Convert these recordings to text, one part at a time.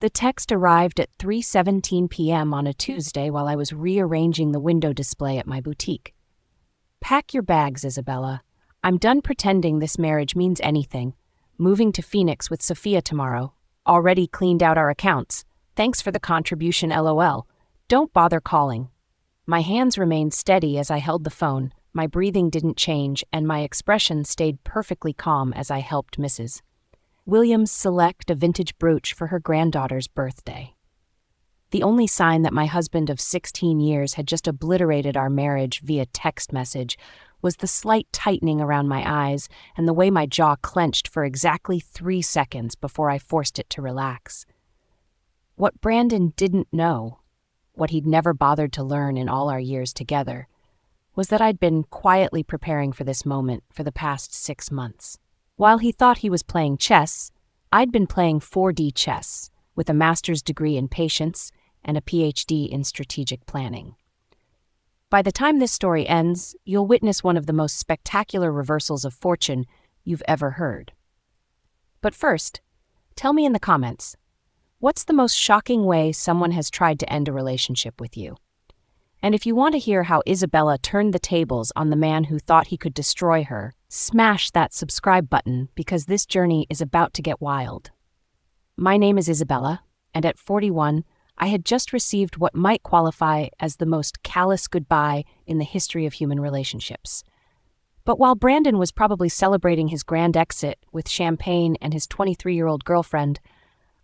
The text arrived at 3:17 p.m. on a Tuesday while I was rearranging the window display at my boutique. Pack your bags, Isabella. I'm done pretending this marriage means anything. Moving to Phoenix with Sophia tomorrow. Already cleaned out our accounts. Thanks for the contribution, LOL. Don't bother calling. My hands remained steady as I held the phone, my breathing didn't change, and my expression stayed perfectly calm as I helped Mrs. Williams select a vintage brooch for her granddaughter's birthday. The only sign that my husband of 16 years had just obliterated our marriage via text message was the slight tightening around my eyes and the way my jaw clenched for exactly 3 seconds before I forced it to relax. What Brandon didn't know, what he'd never bothered to learn in all our years together, was that I'd been quietly preparing for this moment for the past 6 months. While he thought he was playing chess, I'd been playing 4D chess with a master's degree in patience and a PhD in strategic planning. By the time this story ends, you'll witness one of the most spectacular reversals of fortune you've ever heard. But first, tell me in the comments, what's the most shocking way someone has tried to end a relationship with you? And if you want to hear how Isabella turned the tables on the man who thought he could destroy her, smash that subscribe button because this journey is about to get wild. My name is Isabella, and at 41, I had just received what might qualify as the most callous goodbye in the history of human relationships. But while Brandon was probably celebrating his grand exit with champagne and his 23-year-old girlfriend,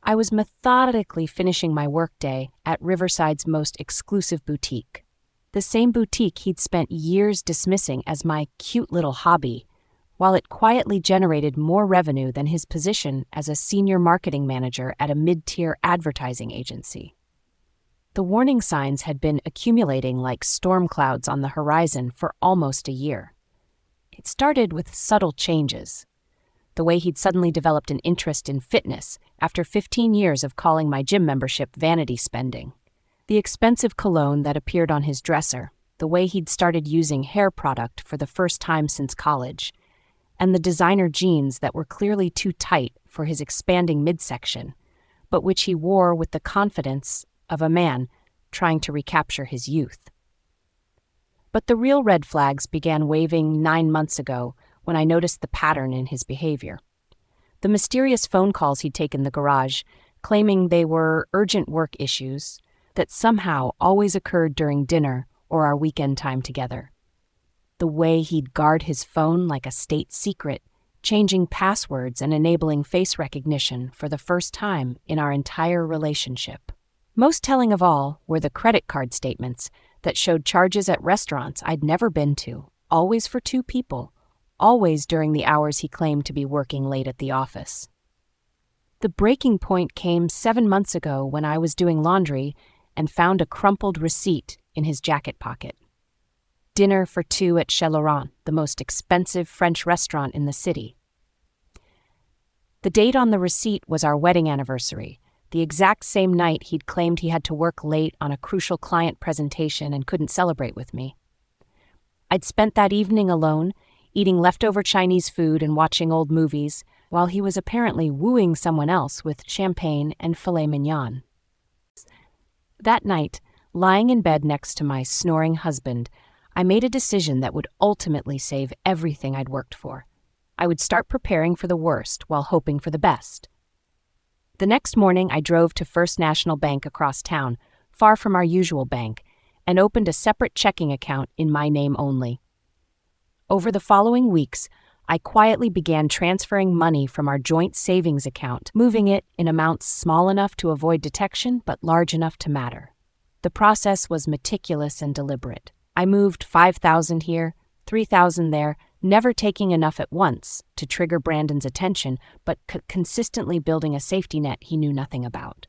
I was methodically finishing my workday at Riverside's most exclusive boutique. The same boutique he'd spent years dismissing as my cute little hobby, while it quietly generated more revenue than his position as a senior marketing manager at a mid-tier advertising agency. The warning signs had been accumulating like storm clouds on the horizon for almost a year. It started with subtle changes. The way he'd suddenly developed an interest in fitness after 15 years of calling my gym membership vanity spending. The expensive cologne that appeared on his dresser, the way he'd started using hair product for the first time since college, and the designer jeans that were clearly too tight for his expanding midsection, but which he wore with the confidence of a man trying to recapture his youth. But the real red flags began waving 9 months ago when I noticed the pattern in his behavior. The mysterious phone calls he'd taken in the garage, claiming they were urgent work issues that somehow always occurred during dinner or our weekend time together. The way he'd guard his phone like a state secret, changing passwords and enabling face recognition for the first time in our entire relationship. Most telling of all were the credit card statements that showed charges at restaurants I'd never been to, always for 2 people, always during the hours he claimed to be working late at the office. The breaking point came 7 months ago when I was doing laundry and found a crumpled receipt in his jacket pocket. Dinner for 2 at Chez Laurent, the most expensive French restaurant in the city. The date on the receipt was our wedding anniversary, the exact same night he'd claimed he had to work late on a crucial client presentation and couldn't celebrate with me. I'd spent that evening alone, eating leftover Chinese food and watching old movies, while he was apparently wooing someone else with champagne and filet mignon. That night, lying in bed next to my snoring husband, I made a decision that would ultimately save everything I'd worked for. I would start preparing for the worst while hoping for the best. The next morning, I drove to First National Bank across town, far from our usual bank, and opened a separate checking account in my name only. Over the following weeks, I quietly began transferring money from our joint savings account, moving it in amounts small enough to avoid detection but large enough to matter. The process was meticulous and deliberate. I moved $5,000 here, $3,000 there, never taking enough at once to trigger Brandon's attention, but consistently building a safety net he knew nothing about.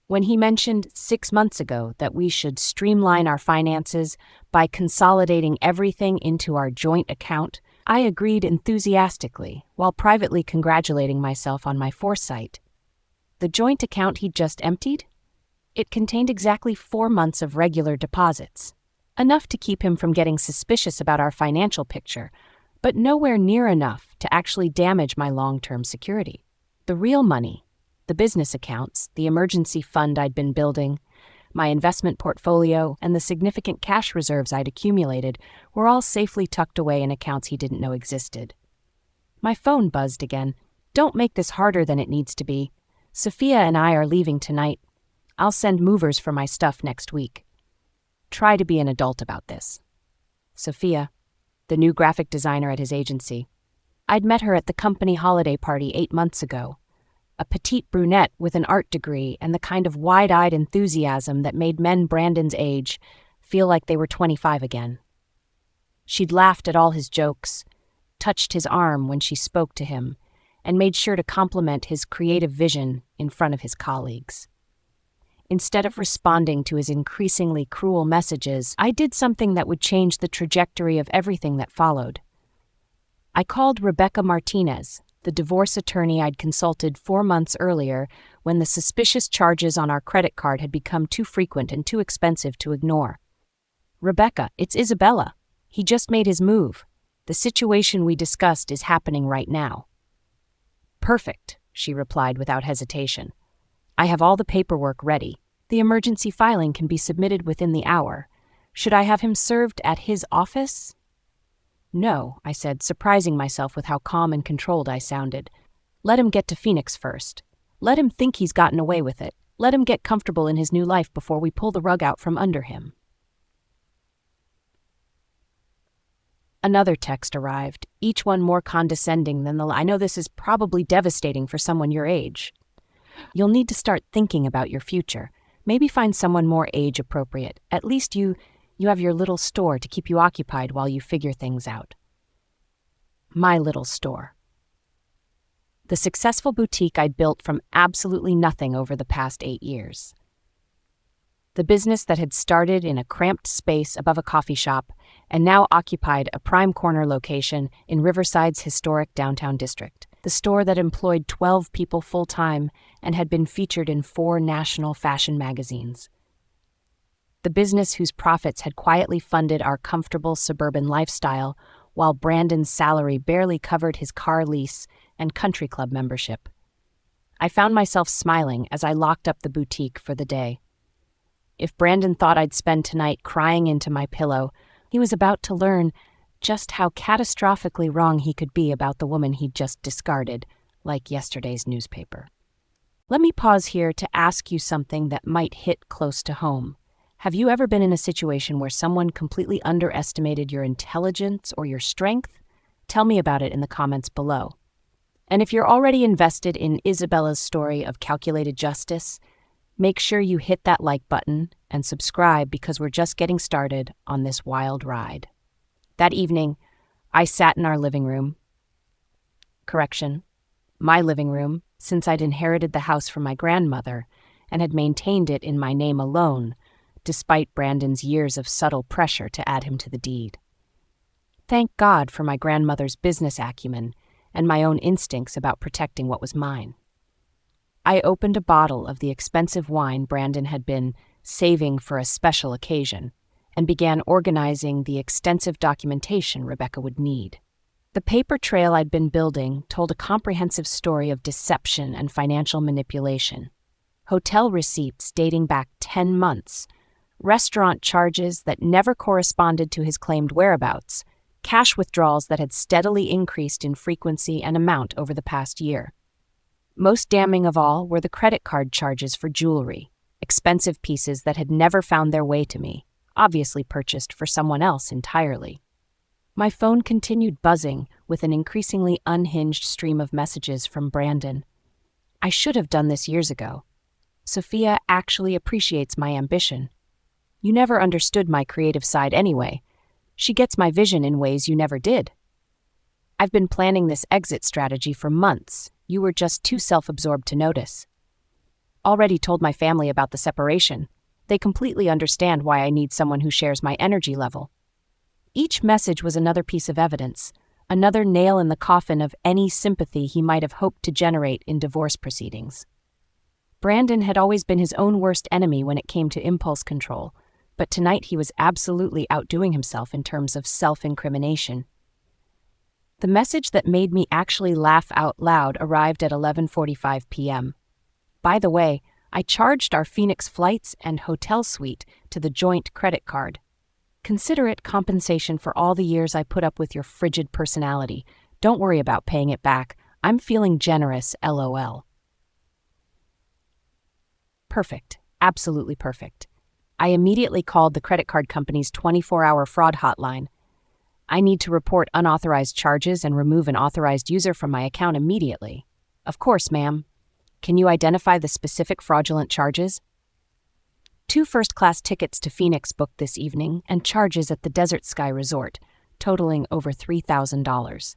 When he mentioned 6 months ago that we should streamline our finances by consolidating everything into our joint account, I agreed enthusiastically, while privately congratulating myself on my foresight. The joint account he'd just emptied? It contained exactly 4 months of regular deposits, enough to keep him from getting suspicious about our financial picture, but nowhere near enough to actually damage my long-term security. The real money, The business accounts, the emergency fund I'd been building, my investment portfolio, and the significant cash reserves I'd accumulated were all safely tucked away in accounts he didn't know existed. My phone buzzed again. "Don't make this harder than it needs to be. Sophia and I are leaving tonight. I'll send movers for my stuff next week. Try to be an adult about this." Sophia, the new graphic designer at his agency. I'd met her at the company holiday party 8 months ago. A petite brunette with an art degree and the kind of wide-eyed enthusiasm that made men Brandon's age feel like they were 25 again. She'd laughed at all his jokes, touched his arm when she spoke to him, and made sure to compliment his creative vision in front of his colleagues. Instead of responding to his increasingly cruel messages, I did something that would change the trajectory of everything that followed. I called Rebecca Martinez, the divorce attorney I'd consulted 4 months earlier when the suspicious charges on our credit card had become too frequent and too expensive to ignore. "Rebecca, it's Isabella. He just made his move. The situation we discussed is happening right now." "Perfect," she replied without hesitation. "I have all the paperwork ready. The emergency filing can be submitted within the hour. Should I have him served at his office?" "No," I said, surprising myself with how calm and controlled I sounded. "Let him get to Phoenix first. Let him think he's gotten away with it. Let him get comfortable in his new life before we pull the rug out from under him." Another text arrived, each one more condescending than the last. "I know this is probably devastating for someone your age. You'll need to start thinking about your future. Maybe find someone more age-appropriate. At least you have your little store to keep you occupied while you figure things out." My little store. The successful boutique I'd built from absolutely nothing over the past 8 years. The business that had started in a cramped space above a coffee shop and now occupied a prime corner location in Riverside's historic downtown district. The store that employed 12 people full-time and had been featured in 4 national fashion magazines. The business whose profits had quietly funded our comfortable suburban lifestyle while Brandon's salary barely covered his car lease and country club membership. I found myself smiling as I locked up the boutique for the day. If Brandon thought I'd spend tonight crying into my pillow, he was about to learn just how catastrophically wrong he could be about the woman he'd just discarded, like yesterday's newspaper. Let me pause here to ask you something that might hit close to home. Have you ever been in a situation where someone completely underestimated your intelligence or your strength? Tell me about it in the comments below. And if you're already invested in Isabella's story of calculated justice, make sure you hit that like button and subscribe because we're just getting started on this wild ride. That evening, I sat in our living room. My living room, since I'd inherited the house from my grandmother and had maintained it in my name alone, despite Brandon's years of subtle pressure to add him to the deed. Thank God for my grandmother's business acumen and my own instincts about protecting what was mine. I opened a bottle of the expensive wine Brandon had been saving for a special occasion and began organizing the extensive documentation Rebecca would need. The paper trail I'd been building told a comprehensive story of deception and financial manipulation. Hotel receipts dating back 10 months, restaurant charges that never corresponded to his claimed whereabouts, cash withdrawals that had steadily increased in frequency and amount over the past year. Most damning of all were the credit card charges for jewelry, expensive pieces that had never found their way to me, obviously purchased for someone else entirely. My phone continued buzzing with an increasingly unhinged stream of messages from Brandon. I should have done this years ago. Sophia actually appreciates my ambition. You never understood my creative side anyway. She gets my vision in ways you never did. I've been planning this exit strategy for months. You were just too self-absorbed to notice. Already told my family about the separation. They completely understand why I need someone who shares my energy level. Each message was another piece of evidence, another nail in the coffin of any sympathy he might have hoped to generate in divorce proceedings. Brandon had always been his own worst enemy when it came to impulse control, but tonight he was absolutely outdoing himself in terms of self-incrimination. The message that made me actually laugh out loud arrived at 11:45 p.m. By the way, I charged our Phoenix flights and hotel suite to the joint credit card. Consider it compensation for all the years I put up with your frigid personality. Don't worry about paying it back. I'm feeling generous, LOL. Perfect. Absolutely perfect. I immediately called the credit card company's 24-hour fraud hotline. I need to report unauthorized charges and remove an authorized user from my account immediately. Of course, ma'am. Can you identify the specific fraudulent charges? 2 first-class tickets to Phoenix booked this evening and charges at the Desert Sky Resort, totaling over $3,000.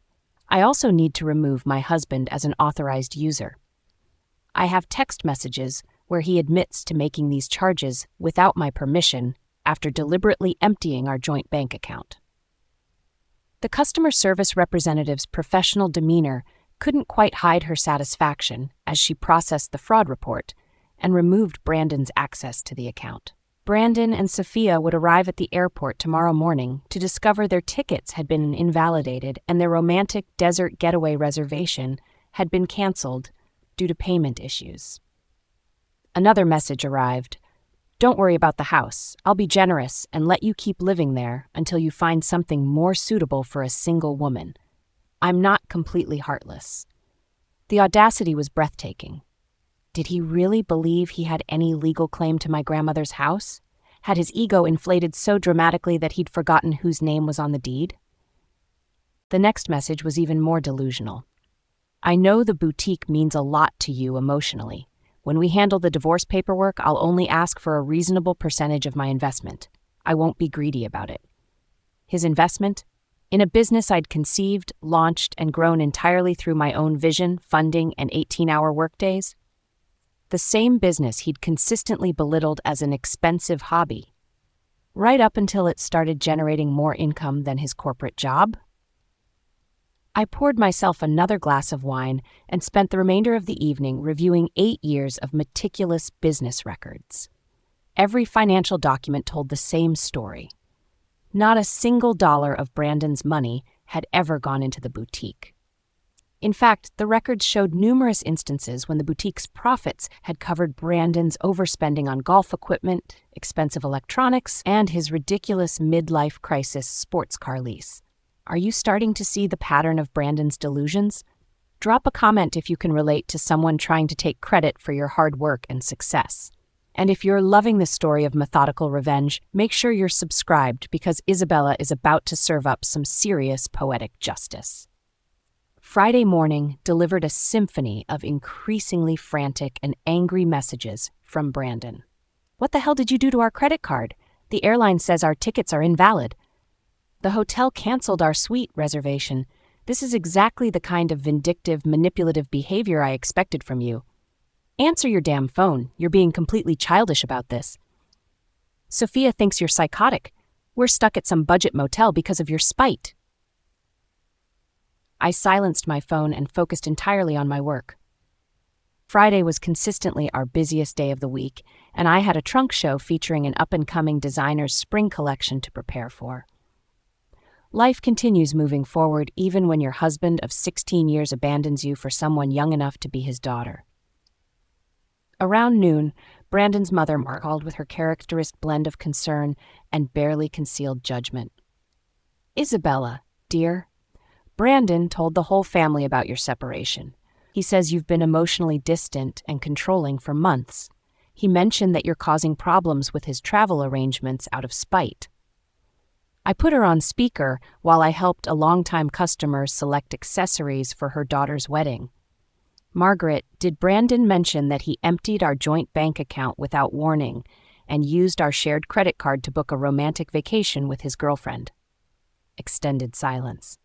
I also need to remove my husband as an authorized user. I have text messages where he admits to making these charges without my permission after deliberately emptying our joint bank account. The customer service representative's professional demeanor couldn't quite hide her satisfaction as she processed the fraud report and removed Brandon's access to the account. Brandon and Sophia would arrive at the airport tomorrow morning to discover their tickets had been invalidated and their romantic desert getaway reservation had been canceled due to payment issues. Another message arrived. Don't worry about the house. I'll be generous and let you keep living there until you find something more suitable for a single woman. I'm not completely heartless. The audacity was breathtaking. Did he really believe he had any legal claim to my grandmother's house? Had his ego inflated so dramatically that he'd forgotten whose name was on the deed? The next message was even more delusional. I know the boutique means a lot to you emotionally. When we handle the divorce paperwork, I'll only ask for a reasonable percentage of my investment. I won't be greedy about it. His investment? In a business I'd conceived, launched, and grown entirely through my own vision, funding, and 18-hour workdays? The same business he'd consistently belittled as an expensive hobby, right up until it started generating more income than his corporate job? I poured myself another glass of wine and spent the remainder of the evening reviewing 8 years of meticulous business records. Every financial document told the same story. Not a single dollar of Brandon's money had ever gone into the boutique. In fact, the records showed numerous instances when the boutique's profits had covered Brandon's overspending on golf equipment, expensive electronics, and his ridiculous midlife crisis sports car lease. Are you starting to see the pattern of Brandon's delusions? Drop a comment if you can relate to someone trying to take credit for your hard work and success. And if you're loving this story of methodical revenge, make sure you're subscribed because Isabella is about to serve up some serious poetic justice. Friday morning delivered a symphony of increasingly frantic and angry messages from Brandon. What the hell did you do to our credit card? The airline says our tickets are invalid. The hotel canceled our suite reservation. This is exactly the kind of vindictive, manipulative behavior I expected from you. Answer your damn phone. You're being completely childish about this. Sophia thinks you're psychotic. We're stuck at some budget motel because of your spite. I silenced my phone and focused entirely on my work. Friday was consistently our busiest day of the week, and I had a trunk show featuring an up-and-coming designer's spring collection to prepare for. Life continues moving forward even when your husband of 16 years abandons you for someone young enough to be his daughter. Around noon, Brandon's mother called with her characteristic blend of concern and barely concealed judgment. Isabella, dear, Brandon told the whole family about your separation. He says you've been emotionally distant and controlling for months. He mentioned that you're causing problems with his travel arrangements out of spite. I put her on speaker while I helped a longtime customer select accessories for her daughter's wedding. Margaret, did Brandon mention that he emptied our joint bank account without warning and used our shared credit card to book a romantic vacation with his girlfriend? Extended silence.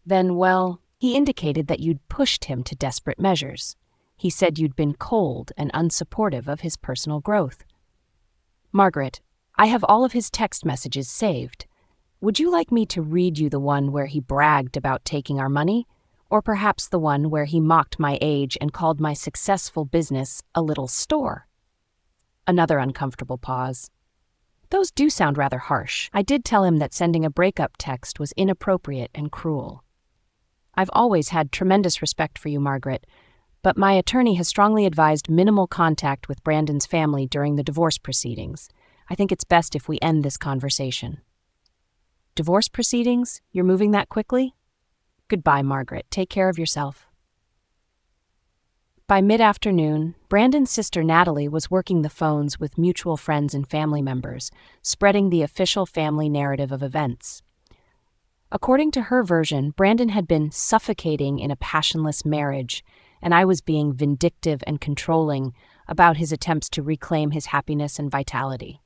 Then, well, he indicated that you'd pushed him to desperate measures. He said you'd been cold and unsupportive of his personal growth. Margaret, I have all of his text messages saved. Would you like me to read you the one where he bragged about taking our money? Or perhaps the one where he mocked my age and called my successful business a little store? Another uncomfortable pause. Those do sound rather harsh. I did tell him that sending a breakup text was inappropriate and cruel. I've always had tremendous respect for you, Margaret, but my attorney has strongly advised minimal contact with Brandon's family during the divorce proceedings. I think it's best if we end this conversation. Divorce proceedings? You're moving that quickly? Goodbye, Margaret. Take care of yourself. By mid-afternoon, Brandon's sister Natalie was working the phones with mutual friends and family members, spreading the official family narrative of events. According to her version, Brandon had been suffocating in a passionless marriage, and I was being vindictive and controlling about his attempts to reclaim his happiness and vitality.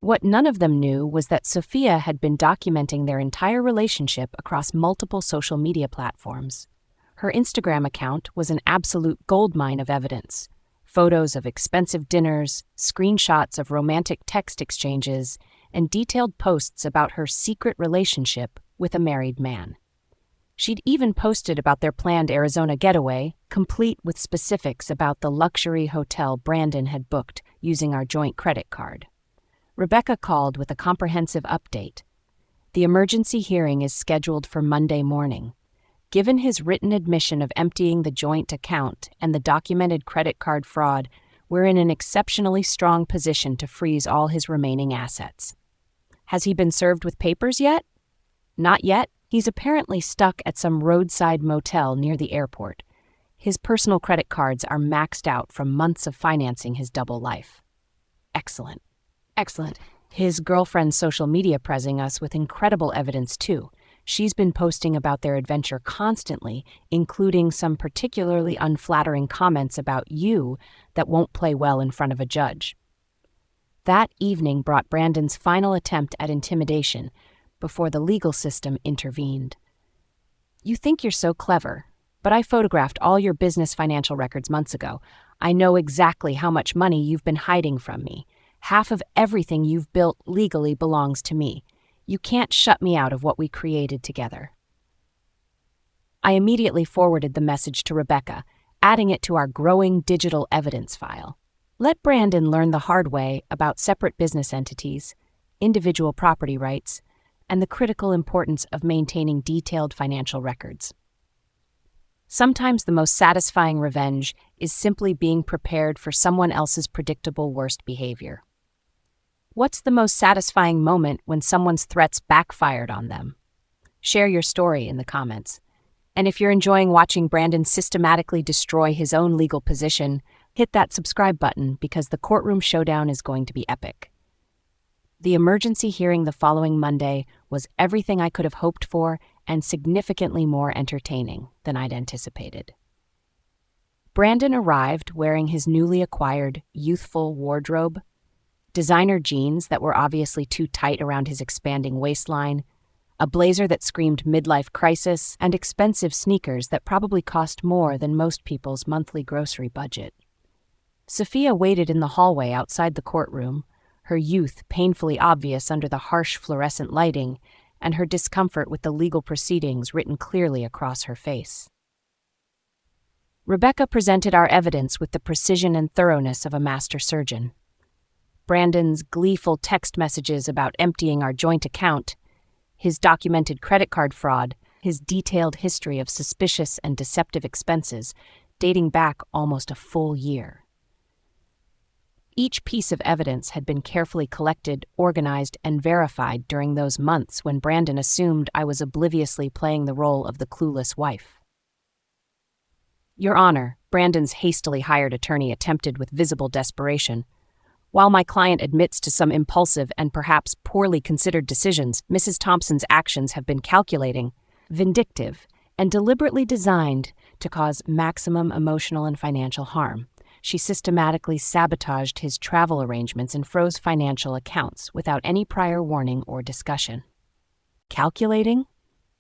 What none of them knew was that Sophia had been documenting their entire relationship across multiple social media platforms. Her Instagram account was an absolute goldmine of evidence. Photos of expensive dinners, screenshots of romantic text exchanges, and detailed posts about her secret relationship with a married man. She'd even posted about their planned Arizona getaway, complete with specifics about the luxury hotel Brandon had booked using our joint credit card. Rebecca called with a comprehensive update. The emergency hearing is scheduled for Monday morning. Given his written admission of emptying the joint account and the documented credit card fraud, we're in an exceptionally strong position to freeze all his remaining assets. Has he been served with papers yet? Not yet. He's apparently stuck at some roadside motel near the airport. His personal credit cards are maxed out from months of financing his double life. Excellent. His girlfriend's social media pressing us with incredible evidence, too. She's been posting about their adventure constantly, including some particularly unflattering comments about you that won't play well in front of a judge. That evening brought Brandon's final attempt at intimidation before the legal system intervened. You think you're so clever, but I photographed all your business financial records months ago. I know exactly how much money you've been hiding from me. Half of everything you've built legally belongs to me. You can't shut me out of what we created together. I immediately forwarded the message to Rebecca, adding it to our growing digital evidence file. Let Brandon learn the hard way about separate business entities, individual property rights, and the critical importance of maintaining detailed financial records. Sometimes the most satisfying revenge is simply being prepared for someone else's predictable worst behavior. What's the most satisfying moment when someone's threats backfired on them? Share your story in the comments. And if you're enjoying watching Brandon systematically destroy his own legal position, hit that subscribe button because the courtroom showdown is going to be epic. The emergency hearing the following Monday was everything I could have hoped for and significantly more entertaining than I'd anticipated. Brandon arrived wearing his newly acquired youthful wardrobe, designer jeans that were obviously too tight around his expanding waistline, a blazer that screamed midlife crisis, and expensive sneakers that probably cost more than most people's monthly grocery budget. Sophia waited in the hallway outside the courtroom, her youth painfully obvious under the harsh fluorescent lighting, and her discomfort with the legal proceedings written clearly across her face. Rebecca presented our evidence with the precision and thoroughness of a master surgeon. Brandon's gleeful text messages about emptying our joint account, his documented credit card fraud, his detailed history of suspicious and deceptive expenses, dating back almost a full year. Each piece of evidence had been carefully collected, organized, and verified during those months when Brandon assumed I was obliviously playing the role of the clueless wife. Your Honor, Brandon's hastily hired attorney attempted with visible desperation. While my client admits to some impulsive and perhaps poorly considered decisions, Mrs. Thompson's actions have been calculating, vindictive, and deliberately designed to cause maximum emotional and financial harm. She systematically sabotaged his travel arrangements and froze financial accounts without any prior warning or discussion. Calculating?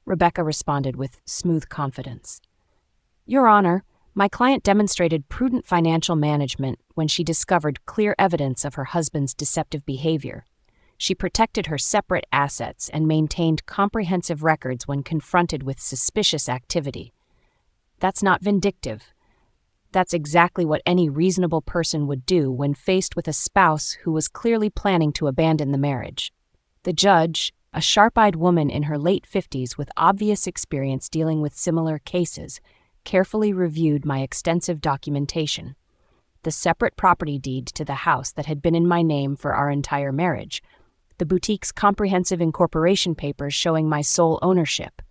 Rebecca responded with smooth confidence. Your Honor, my client demonstrated prudent financial management when she discovered clear evidence of her husband's deceptive behavior. She protected her separate assets and maintained comprehensive records when confronted with suspicious activity. That's not vindictive. That's exactly what any reasonable person would do when faced with a spouse who was clearly planning to abandon the marriage. The judge, a sharp-eyed woman in her late 50s with obvious experience dealing with similar cases, carefully reviewed my extensive documentation. The separate property deed to the house that had been in my name for our entire marriage, the boutique's comprehensive incorporation papers showing my sole ownership,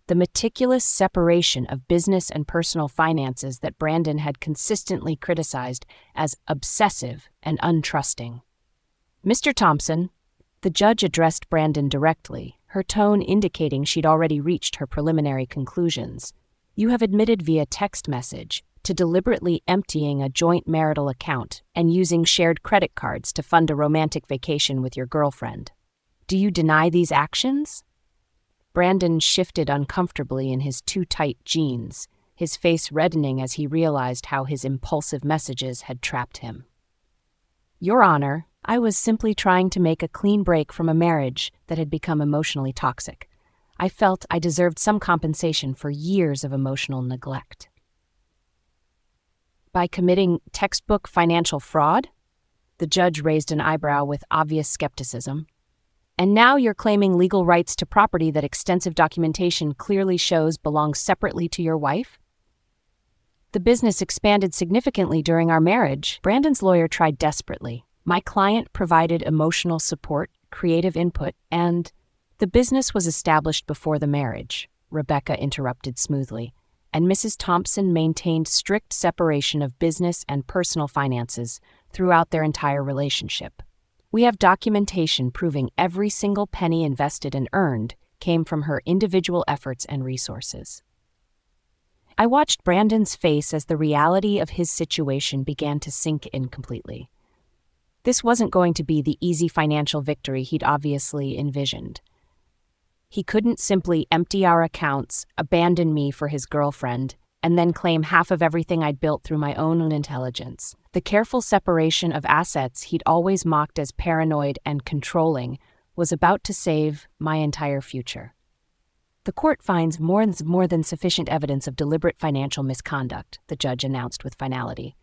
the meticulous separation of business and personal finances that Brandon had consistently criticized as obsessive and untrusting. "Mr. Thompson," the judge addressed Brandon directly, her tone indicating she'd already reached her preliminary conclusions. "You have admitted via text message to deliberately emptying a joint marital account and using shared credit cards to fund a romantic vacation with your girlfriend. Do you deny these actions?" Brandon shifted uncomfortably in his too tight jeans, his face reddening as he realized how his impulsive messages had trapped him. "Your Honor, I was simply trying to make a clean break from a marriage that had become emotionally toxic. I felt I deserved some compensation for years of emotional neglect." "By committing textbook financial fraud?" The judge raised an eyebrow with obvious skepticism. "And now you're claiming legal rights to property that extensive documentation clearly shows belongs separately to your wife?" "The business expanded significantly during our marriage." Brandon's lawyer tried desperately. "My client provided emotional support, creative input, and—" "The business was established before the marriage," Rebecca interrupted smoothly, "and Mrs. Thompson maintained strict separation of business and personal finances throughout their entire relationship. We have documentation proving every single penny invested and earned came from her individual efforts and resources." I watched Brandon's face as the reality of his situation began to sink in completely. This wasn't going to be the easy financial victory he'd obviously envisioned. He couldn't simply empty our accounts, abandon me for his girlfriend, and then claim half of everything I'd built through my own intelligence. The careful separation of assets he'd always mocked as paranoid and controlling was about to save my entire future. "The court finds more than sufficient evidence of deliberate financial misconduct," the judge announced with finality.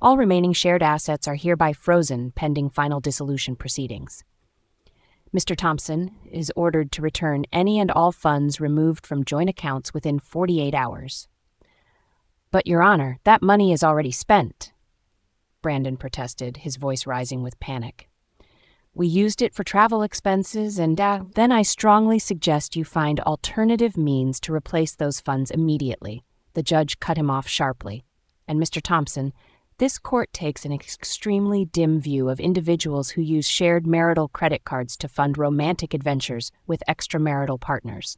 "All remaining shared assets are hereby frozen pending final dissolution proceedings. Mr. Thompson is ordered to return any and all funds removed from joint accounts within 48 hours. "But, Your Honor, that money is already spent," Brandon protested, his voice rising with panic. "We used it for travel expenses and then I strongly suggest you find alternative means to replace those funds immediately." The judge cut him off sharply. "And Mr. Thompson, this court takes an extremely dim view of individuals who use shared marital credit cards to fund romantic adventures with extramarital partners."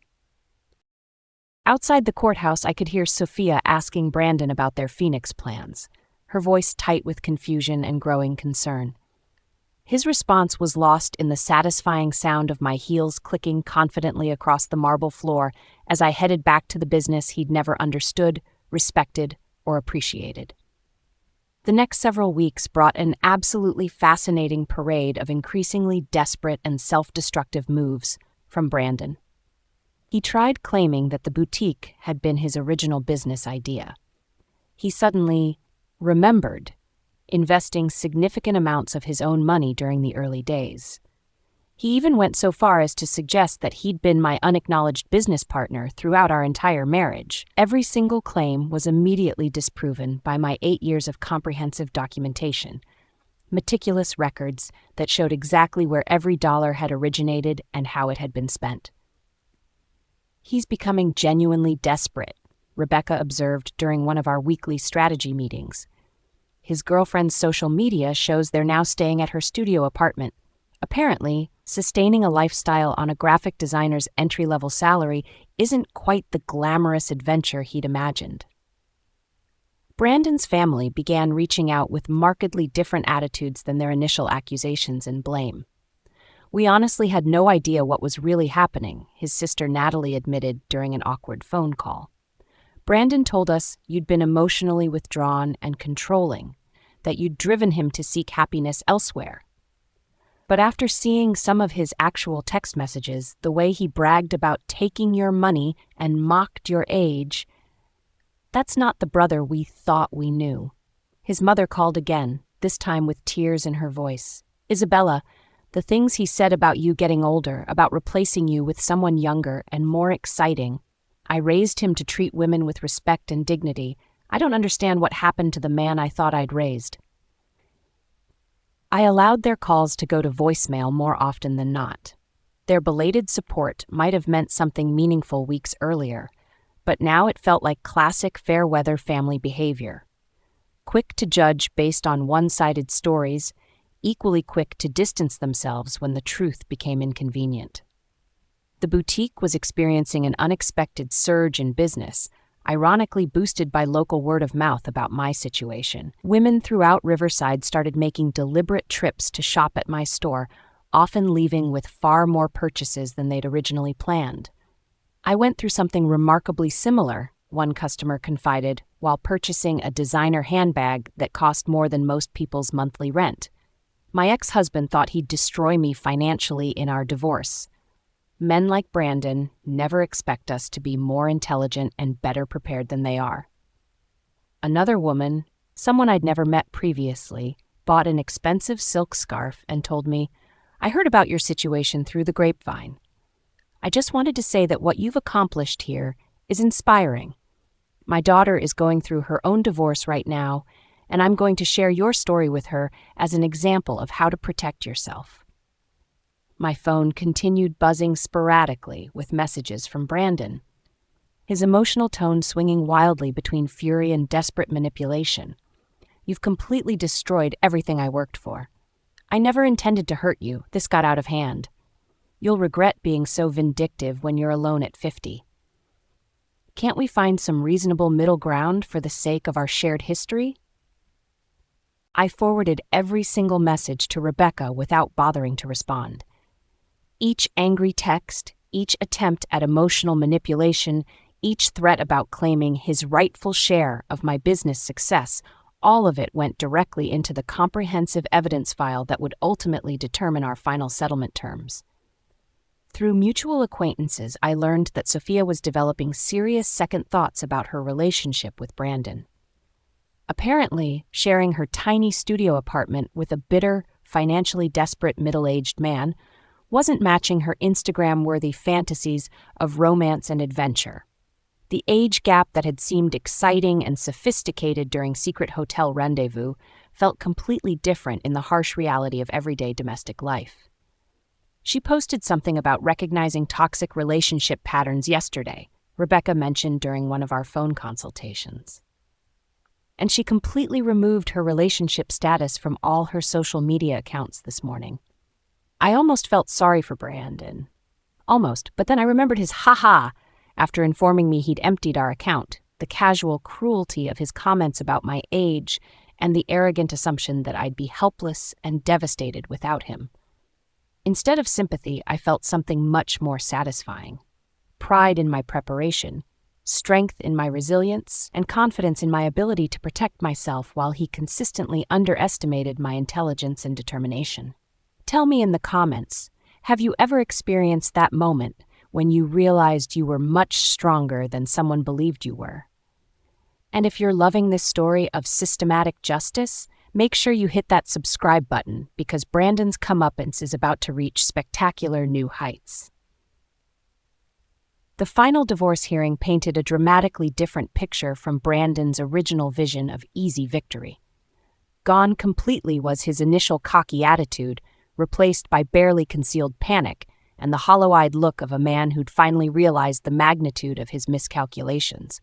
Outside the courthouse, I could hear Sophia asking Brandon about their Phoenix plans, her voice tight with confusion and growing concern. His response was lost in the satisfying sound of my heels clicking confidently across the marble floor as I headed back to the business he'd never understood, respected, or appreciated. The next several weeks brought an absolutely fascinating parade of increasingly desperate and self-destructive moves from Brandon. He tried claiming that the boutique had been his original business idea. He suddenly remembered investing significant amounts of his own money during the early days. He even went so far as to suggest that he'd been my unacknowledged business partner throughout our entire marriage. Every single claim was immediately disproven by my 8 years of comprehensive documentation, meticulous records that showed exactly where every dollar had originated and how it had been spent. "He's becoming genuinely desperate," Rebecca observed during one of our weekly strategy meetings. "His girlfriend's social media shows they're now staying at her studio apartment. Apparently, sustaining a lifestyle on a graphic designer's entry-level salary isn't quite the glamorous adventure he'd imagined." Brandon's family began reaching out with markedly different attitudes than their initial accusations and blame. "We honestly had no idea what was really happening," his sister Natalie admitted during an awkward phone call. "Brandon told us you'd been emotionally withdrawn and controlling, that you'd driven him to seek happiness elsewhere. But after seeing some of his actual text messages, the way he bragged about taking your money and mocked your age, that's not the brother we thought we knew." His mother called again, this time with tears in her voice. "Isabella, the things he said about you getting older, about replacing you with someone younger and more exciting, I raised him to treat women with respect and dignity. I don't understand what happened to the man I thought I'd raised. I allowed their calls to go to voicemail more often than not. Their belated support might have meant something meaningful weeks earlier, but now it felt like classic fair-weather family behavior. Quick to judge based on one-sided stories, equally quick to distance themselves when the truth became inconvenient. The boutique was experiencing an unexpected surge in business, ironically boosted by local word of mouth about my situation. Women throughout Riverside started making deliberate trips to shop at my store, often leaving with far more purchases than they'd originally planned. I went through something remarkably similar, one customer confided, while purchasing a designer handbag that cost more than most people's monthly rent. My ex-husband thought he'd destroy me financially in our divorce. Men like Brandon never expect us to be more intelligent and better prepared than they are. Another woman, someone I'd never met previously, bought an expensive silk scarf and told me, "I heard about your situation through the grapevine. I just wanted to say that what you've accomplished here is inspiring. My daughter is going through her own divorce right now, and I'm going to share your story with her as an example of how to protect yourself." My phone continued buzzing sporadically with messages from Brandon, his emotional tone swinging wildly between fury and desperate manipulation. "You've completely destroyed everything I worked for. I never intended to hurt you. This got out of hand. You'll regret being so vindictive when you're alone at 50. Can't we find some reasonable middle ground for the sake of our shared history?" I forwarded every single message to Rebecca without bothering to respond. Each angry text, each attempt at emotional manipulation, each threat about claiming his rightful share of my business success, all of it went directly into the comprehensive evidence file that would ultimately determine our final settlement terms. Through mutual acquaintances, I learned that Sophia was developing serious second thoughts about her relationship with Brandon. Apparently, sharing her tiny studio apartment with a bitter, financially desperate middle-aged man wasn't matching her Instagram-worthy fantasies of romance and adventure. The age gap that had seemed exciting and sophisticated during secret hotel rendezvous felt completely different in the harsh reality of everyday domestic life. She posted something about recognizing toxic relationship patterns yesterday, Rebecca mentioned during one of our phone consultations. And she completely removed her relationship status from all her social media accounts this morning. I almost felt sorry for Brandon. Almost, but then I remembered his ha-ha after informing me he'd emptied our account, the casual cruelty of his comments about my age, and the arrogant assumption that I'd be helpless and devastated without him. Instead of sympathy, I felt something much more satisfying. Pride in my preparation, strength in my resilience, and confidence in my ability to protect myself while he consistently underestimated my intelligence and determination. Tell me in the comments, have you ever experienced that moment when you realized you were much stronger than someone believed you were? And if you're loving this story of systematic justice, make sure you hit that subscribe button because Brandon's comeuppance is about to reach spectacular new heights. The final divorce hearing painted a dramatically different picture from Brandon's original vision of easy victory. Gone completely was his initial cocky attitude, replaced by barely concealed panic and the hollow-eyed look of a man who'd finally realized the magnitude of his miscalculations.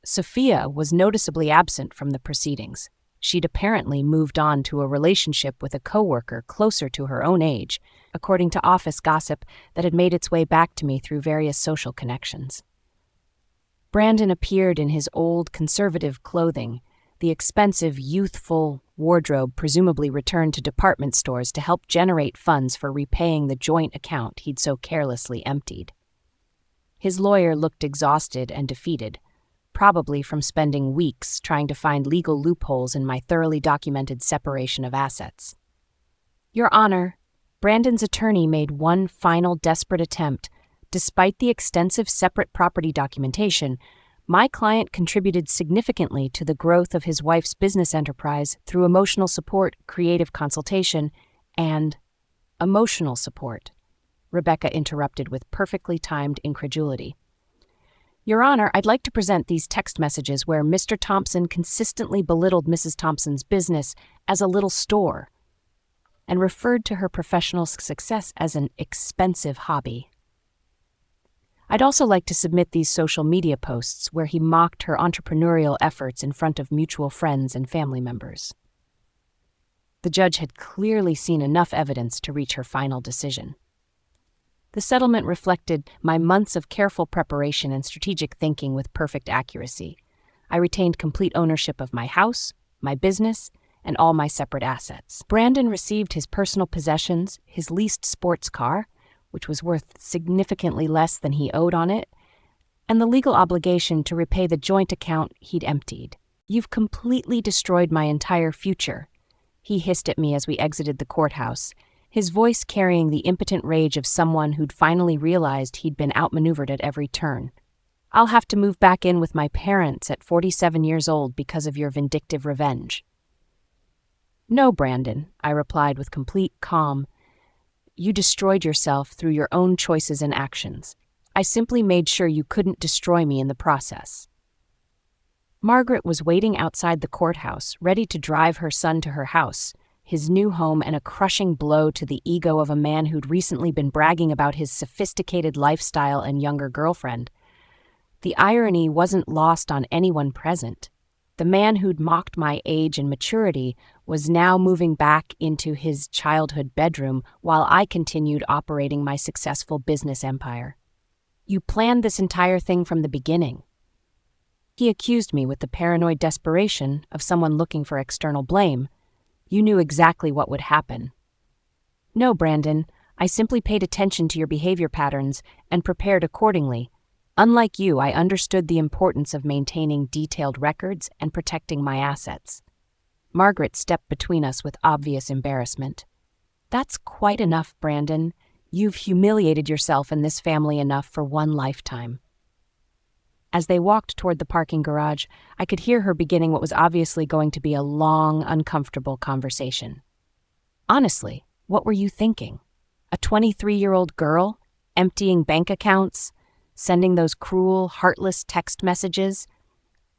Sophia was noticeably absent from the proceedings. She'd apparently moved on to a relationship with a coworker closer to her own age, according to office gossip that had made its way back to me through various social connections. Brandon appeared in his old, conservative clothing, the expensive, youthful wardrobe presumably returned to department stores to help generate funds for repaying the joint account he'd so carelessly emptied. His lawyer looked exhausted and defeated, probably from spending weeks trying to find legal loopholes in my thoroughly documented separation of assets. Your Honor, Brandon's attorney made one final desperate attempt. Despite the extensive separate property documentation, my client contributed significantly to the growth of his wife's business enterprise through emotional support, creative consultation, and emotional support, Rebecca interrupted with perfectly timed incredulity. Your Honor, I'd like to present these text messages where Mr. Thompson consistently belittled Mrs. Thompson's business as a little store and referred to her professional success as an expensive hobby. I'd also like to submit these social media posts where he mocked her entrepreneurial efforts in front of mutual friends and family members. The judge had clearly seen enough evidence to reach her final decision. The settlement reflected my months of careful preparation and strategic thinking with perfect accuracy. I retained complete ownership of my house, my business, and all my separate assets. Brandon received his personal possessions, his leased sports car, which was worth significantly less than he owed on it, and the legal obligation to repay the joint account he'd emptied. "You've completely destroyed my entire future," he hissed at me as we exited the courthouse, his voice carrying the impotent rage of someone who'd finally realized he'd been outmaneuvered at every turn. "I'll have to move back in with my parents at 47 years old because of your vindictive revenge." "No, Brandon," I replied with complete calm. "You destroyed yourself through your own choices and actions. I simply made sure you couldn't destroy me in the process." Margaret was waiting outside the courthouse, ready to drive her son to her house, his new home, and a crushing blow to the ego of a man who'd recently been bragging about his sophisticated lifestyle and younger girlfriend. The irony wasn't lost on anyone present. The man who'd mocked my age and maturity was now moving back into his childhood bedroom while I continued operating my successful business empire. "You planned this entire thing from the beginning." He accused me with the paranoid desperation of someone looking for external blame. "You knew exactly what would happen." "No, Brandon, I simply paid attention to your behavior patterns and prepared accordingly. Unlike you, I understood the importance of maintaining detailed records and protecting my assets." Margaret stepped between us with obvious embarrassment. "That's quite enough, Brandon. You've humiliated yourself and this family enough for one lifetime." As they walked toward the parking garage, I could hear her beginning what was obviously going to be a long, uncomfortable conversation. "Honestly, what were you thinking? A 23-year-old girl, emptying bank accounts, sending those cruel, heartless text messages?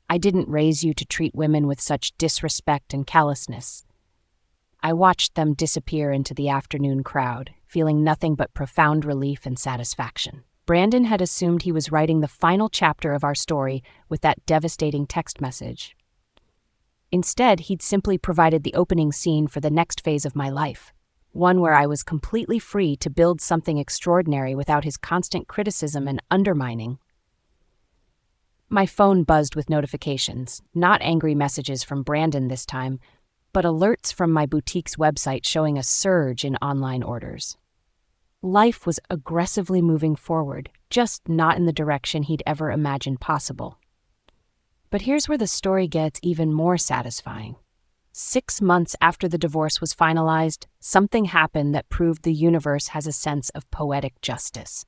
I didn't raise you to treat women with such disrespect and callousness." I watched them disappear into the afternoon crowd, feeling nothing but profound relief and satisfaction. Brandon had assumed he was writing the final chapter of our story with that devastating text message. Instead, he'd simply provided the opening scene for the next phase of my life, one where I was completely free to build something extraordinary without his constant criticism and undermining. My phone buzzed with notifications, not angry messages from Brandon this time, but alerts from my boutique's website showing a surge in online orders. Life was aggressively moving forward, just not in the direction he'd ever imagined possible. But here's where the story gets even more satisfying. 6 months after the divorce was finalized, something happened that proved the universe has a sense of poetic justice.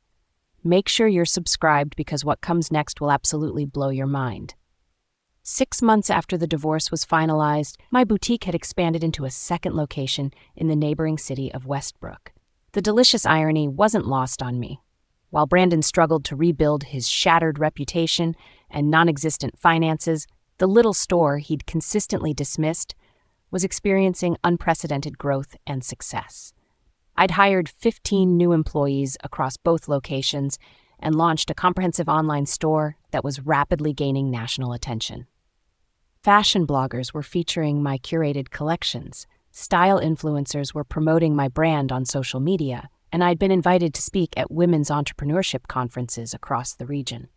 Make sure you're subscribed because what comes next will absolutely blow your mind. 6 months after the divorce was finalized, my boutique had expanded into a second location in the neighboring city of Westbrook. The delicious irony wasn't lost on me. While Brandon struggled to rebuild his shattered reputation and non-existent finances, the little store he'd consistently dismissed was experiencing unprecedented growth and success. I'd hired 15 new employees across both locations and launched a comprehensive online store that was rapidly gaining national attention. Fashion bloggers were featuring my curated collections, style influencers were promoting my brand on social media, and I'd been invited to speak at women's entrepreneurship conferences across the region.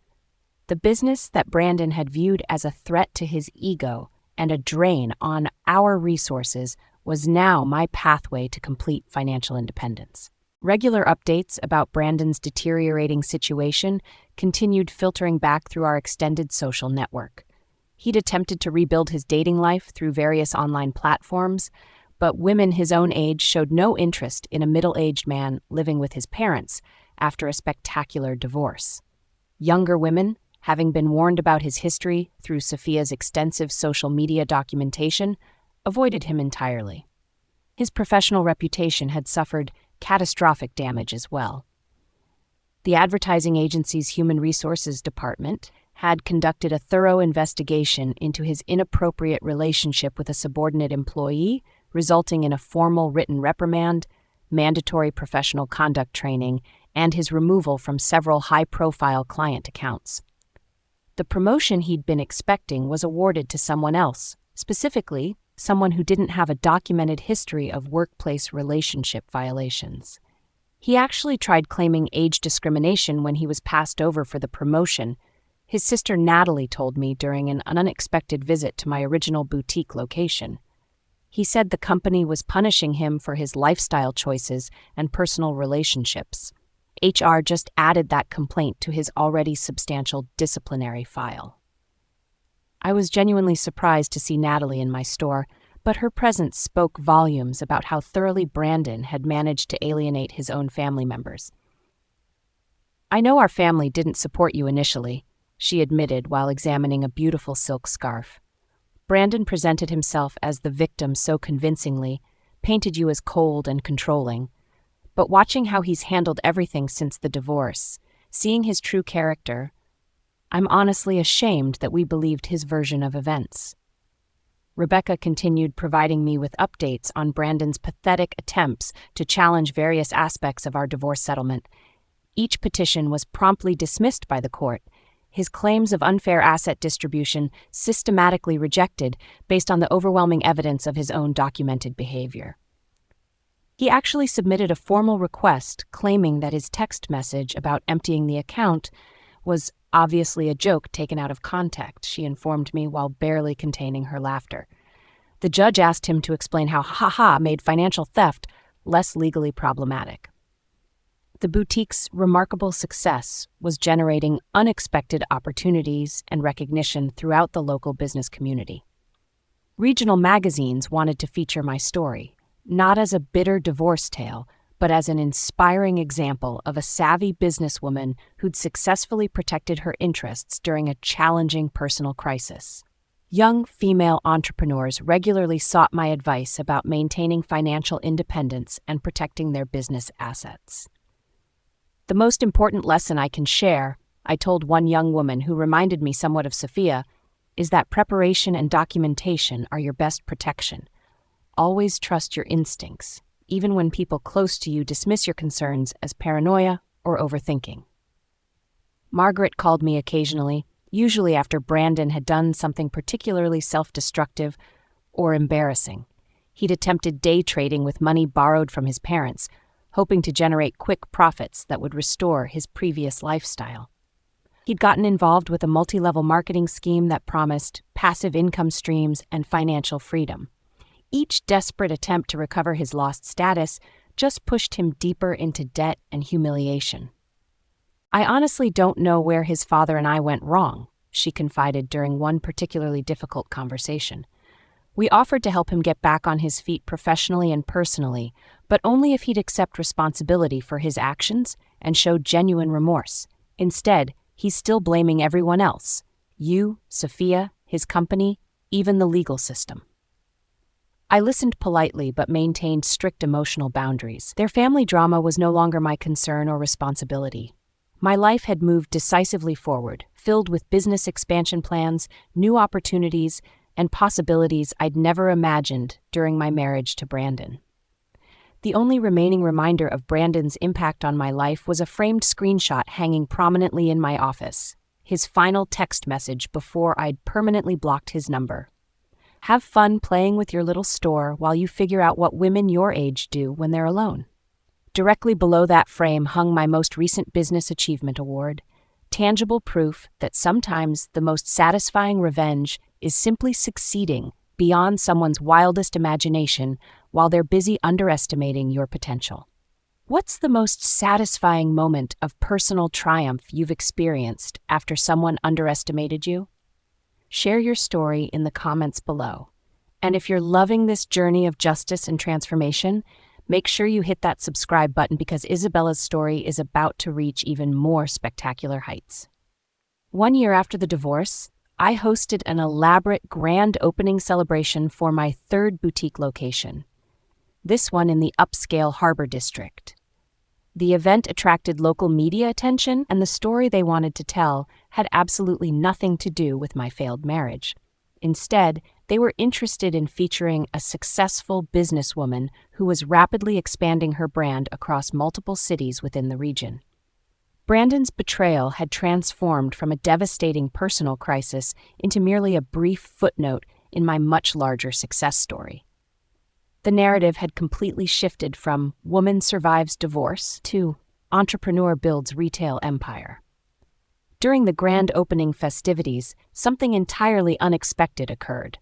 The business that Brandon had viewed as a threat to his ego and a drain on our resources was now my pathway to complete financial independence. Regular updates about Brandon's deteriorating situation continued filtering back through our extended social network. He'd attempted to rebuild his dating life through various online platforms, but women his own age showed no interest in a middle-aged man living with his parents after a spectacular divorce. Younger women, having been warned about his history through Sophia's extensive social media documentation, avoided him entirely. His professional reputation had suffered catastrophic damage as well. The advertising agency's human resources department had conducted a thorough investigation into his inappropriate relationship with a subordinate employee, resulting in a formal written reprimand, mandatory professional conduct training, and his removal from several high-profile client accounts. The promotion he'd been expecting was awarded to someone else, specifically someone who didn't have a documented history of workplace relationship violations. He actually tried claiming age discrimination when he was passed over for the promotion. His sister Natalie told me during an unexpected visit to my original boutique location. He said the company was punishing him for his lifestyle choices and personal relationships. HR just added that complaint to his already substantial disciplinary file. I was genuinely surprised to see Natalie in my store, but her presence spoke volumes about how thoroughly Brandon had managed to alienate his own family members. "I know our family didn't support you initially," she admitted while examining a beautiful silk scarf. "Brandon presented himself as the victim so convincingly, painted you as cold and controlling. But watching how he's handled everything since the divorce, seeing his true character, I'm honestly ashamed that we believed his version of events." Rebecca continued providing me with updates on Brandon's pathetic attempts to challenge various aspects of our divorce settlement. Each petition was promptly dismissed by the court, his claims of unfair asset distribution systematically rejected based on the overwhelming evidence of his own documented behavior. He actually submitted a formal request claiming that his text message about emptying the account was obviously a joke taken out of context, she informed me while barely containing her laughter. The judge asked him to explain how "ha-ha" made financial theft less legally problematic. The boutique's remarkable success was generating unexpected opportunities and recognition throughout the local business community. Regional magazines wanted to feature my story, not as a bitter divorce tale, but as an inspiring example of a savvy businesswoman who'd successfully protected her interests during a challenging personal crisis. Young female entrepreneurs regularly sought my advice about maintaining financial independence and protecting their business assets. "The most important lesson I can share," I told one young woman who reminded me somewhat of Sophia, "is that preparation and documentation are your best protection. Always trust your instincts, even when people close to you dismiss your concerns as paranoia or overthinking." Margaret called me occasionally, usually after Brandon had done something particularly self-destructive or embarrassing. He'd attempted day trading with money borrowed from his parents, hoping to generate quick profits that would restore his previous lifestyle. He'd gotten involved with a multi-level marketing scheme that promised passive income streams and financial freedom. Each desperate attempt to recover his lost status just pushed him deeper into debt and humiliation. "I honestly don't know where his father and I went wrong," she confided during one particularly difficult conversation. "We offered to help him get back on his feet professionally and personally, but only if he'd accept responsibility for his actions and show genuine remorse. Instead, he's still blaming everyone else: you, Sophia, his company, even the legal system." I listened politely but maintained strict emotional boundaries. Their family drama was no longer my concern or responsibility. My life had moved decisively forward, filled with business expansion plans, new opportunities, and possibilities I'd never imagined during my marriage to Brandon. The only remaining reminder of Brandon's impact on my life was a framed screenshot hanging prominently in my office, his final text message before I'd permanently blocked his number. "Have fun playing with your little store while you figure out what women your age do when they're alone." Directly below that frame hung my most recent business achievement award, tangible proof that sometimes the most satisfying revenge is simply succeeding beyond someone's wildest imagination while they're busy underestimating your potential. What's the most satisfying moment of personal triumph you've experienced after someone underestimated you? Share your story in the comments below. And if you're loving this journey of justice and transformation, make sure you hit that subscribe button because Isabella's story is about to reach even more spectacular heights. 1 year after the divorce, I hosted an elaborate grand opening celebration for my third boutique location, this one in the upscale Harbor District. The event attracted local media attention, and the story they wanted to tell had absolutely nothing to do with my failed marriage. Instead, they were interested in featuring a successful businesswoman who was rapidly expanding her brand across multiple cities within the region. Brandon's betrayal had transformed from a devastating personal crisis into merely a brief footnote in my much larger success story. The narrative had completely shifted from woman survives divorce to entrepreneur builds retail empire. During the grand opening festivities, something entirely unexpected occurred.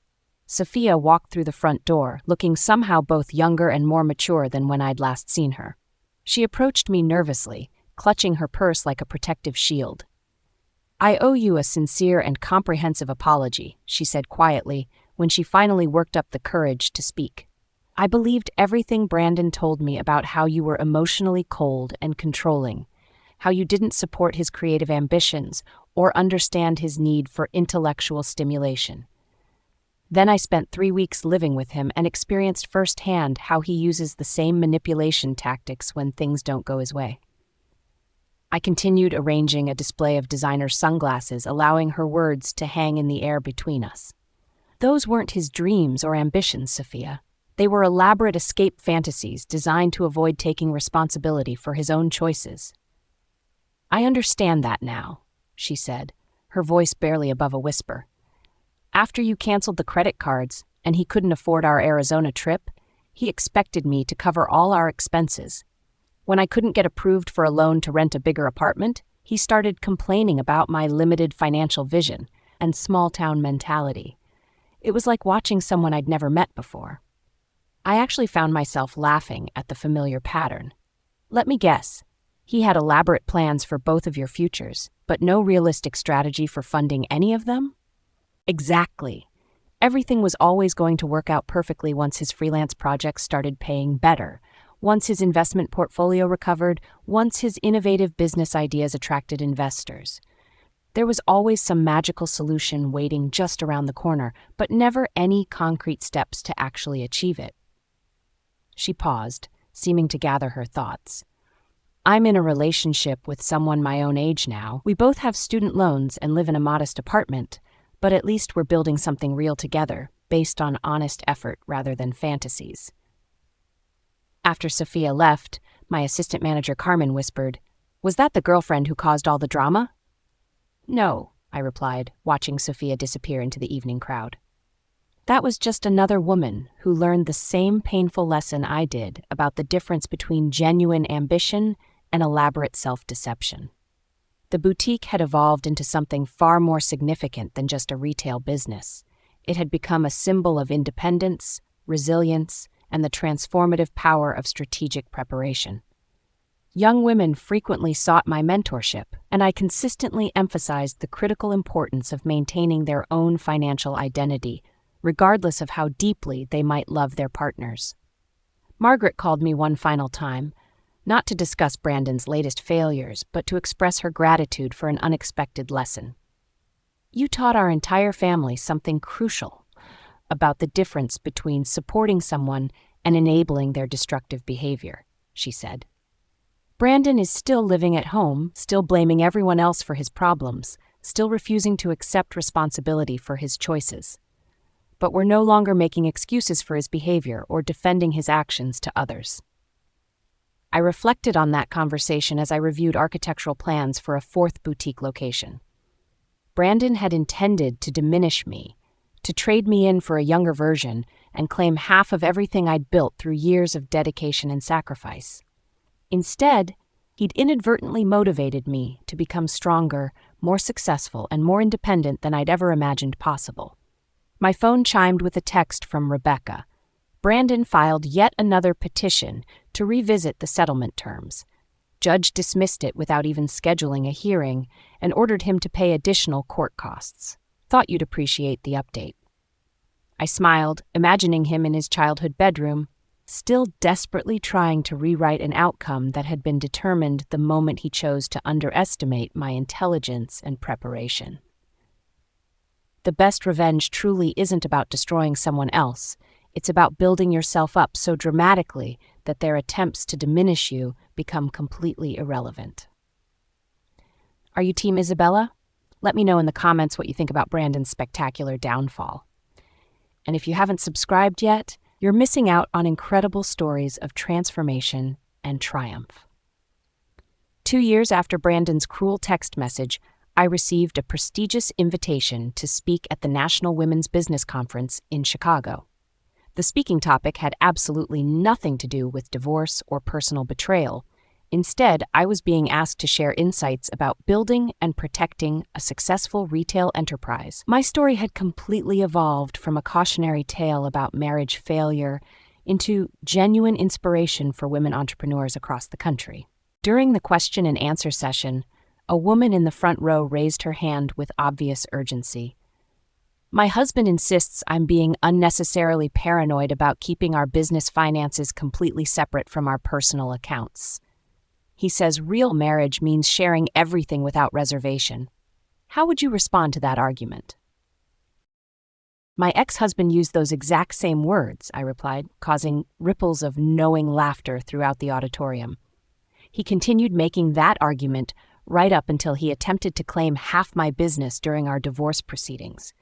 Sophia walked through the front door, looking somehow both younger and more mature than when I'd last seen her. She approached me nervously, clutching her purse like a protective shield. "I owe you a sincere and comprehensive apology," she said quietly, when she finally worked up the courage to speak. "I believed everything Brandon told me about how you were emotionally cold and controlling, how you didn't support his creative ambitions or understand his need for intellectual stimulation. Then I spent 3 weeks living with him and experienced firsthand how he uses the same manipulation tactics when things don't go his way." I continued arranging a display of designer sunglasses, allowing her words to hang in the air between us. "Those weren't his dreams or ambitions, Sophia. They were elaborate escape fantasies designed to avoid taking responsibility for his own choices." "I understand that now," she said, her voice barely above a whisper. "After you canceled the credit cards and he couldn't afford our Arizona trip, he expected me to cover all our expenses. When I couldn't get approved for a loan to rent a bigger apartment, he started complaining about my limited financial vision and small-town mentality. It was like watching someone I'd never met before." I actually found myself laughing at the familiar pattern. "Let me guess. He had elaborate plans for both of your futures, but no realistic strategy for funding any of them?" "Exactly. Everything was always going to work out perfectly once his freelance projects started paying better, once his investment portfolio recovered, once his innovative business ideas attracted investors. There was always some magical solution waiting just around the corner, but never any concrete steps to actually achieve it." She paused, seeming to gather her thoughts. "I'm in a relationship with someone my own age now. We both have student loans and live in a modest apartment, but at least we're building something real together, based on honest effort rather than fantasies." After Sophia left, my assistant manager Carmen whispered, "Was that the girlfriend who caused all the drama?" "No," I replied, watching Sophia disappear into the evening crowd. "That was just another woman who learned the same painful lesson I did about the difference between genuine ambition and elaborate self-deception." The boutique had evolved into something far more significant than just a retail business. It had become a symbol of independence, resilience, and the transformative power of strategic preparation. Young women frequently sought my mentorship, and I consistently emphasized the critical importance of maintaining their own financial identity, regardless of how deeply they might love their partners. Margaret called me one final time, not to discuss Brandon's latest failures, but to express her gratitude for an unexpected lesson. "You taught our entire family something crucial about the difference between supporting someone and enabling their destructive behavior," she said. "Brandon is still living at home, still blaming everyone else for his problems, still refusing to accept responsibility for his choices. But we're no longer making excuses for his behavior or defending his actions to others." I reflected on that conversation as I reviewed architectural plans for a 4th boutique location. Brandon had intended to diminish me, to trade me in for a younger version and claim half of everything I'd built through years of dedication and sacrifice. Instead, he'd inadvertently motivated me to become stronger, more successful, and more independent than I'd ever imagined possible. My phone chimed with a text from Rebecca. Brandon filed yet another petition to revisit the settlement terms. Judge dismissed it without even scheduling a hearing and ordered him to pay additional court costs. Thought you'd appreciate the update. I smiled, imagining him in his childhood bedroom, still desperately trying to rewrite an outcome that had been determined the moment he chose to underestimate my intelligence and preparation. The best revenge truly isn't about destroying someone else. It's about building yourself up so dramatically that their attempts to diminish you become completely irrelevant. Are you Team Isabella? Let me know in the comments what you think about Brandon's spectacular downfall. And if you haven't subscribed yet, you're missing out on incredible stories of transformation and triumph. 2 years after Brandon's cruel text message, I received a prestigious invitation to speak at the National Women's Business Conference in Chicago. The speaking topic had absolutely nothing to do with divorce or personal betrayal. Instead, I was being asked to share insights about building and protecting a successful retail enterprise. My story had completely evolved from a cautionary tale about marriage failure into genuine inspiration for women entrepreneurs across the country. During the question and answer session, a woman in the front row raised her hand with obvious urgency. My husband insists I'm being unnecessarily paranoid about keeping our business finances completely separate from our personal accounts. He says real marriage means sharing everything without reservation. How would you respond to that argument? My ex-husband used those exact same words, I replied, causing ripples of knowing laughter throughout the auditorium. He continued making that argument right up until he attempted to claim half my business during our divorce proceedings.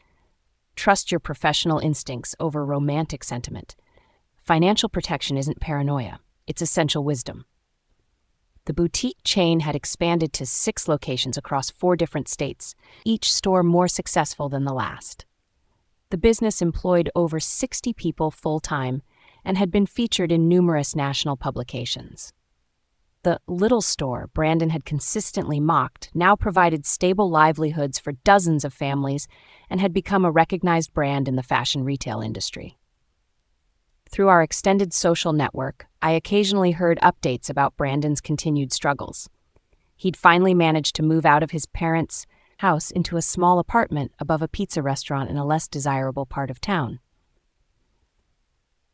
Trust your professional instincts over romantic sentiment. Financial protection isn't paranoia, it's essential wisdom. The boutique chain had expanded to 6 locations across 4 different states, each store more successful than the last. The business employed over 60 people full-time and had been featured in numerous national publications. The little store Brandon had consistently mocked now provided stable livelihoods for dozens of families and had become a recognized brand in the fashion retail industry. Through our extended social network, I occasionally heard updates about Brandon's continued struggles. He'd finally managed to move out of his parents' house into a small apartment above a pizza restaurant in a less desirable part of town.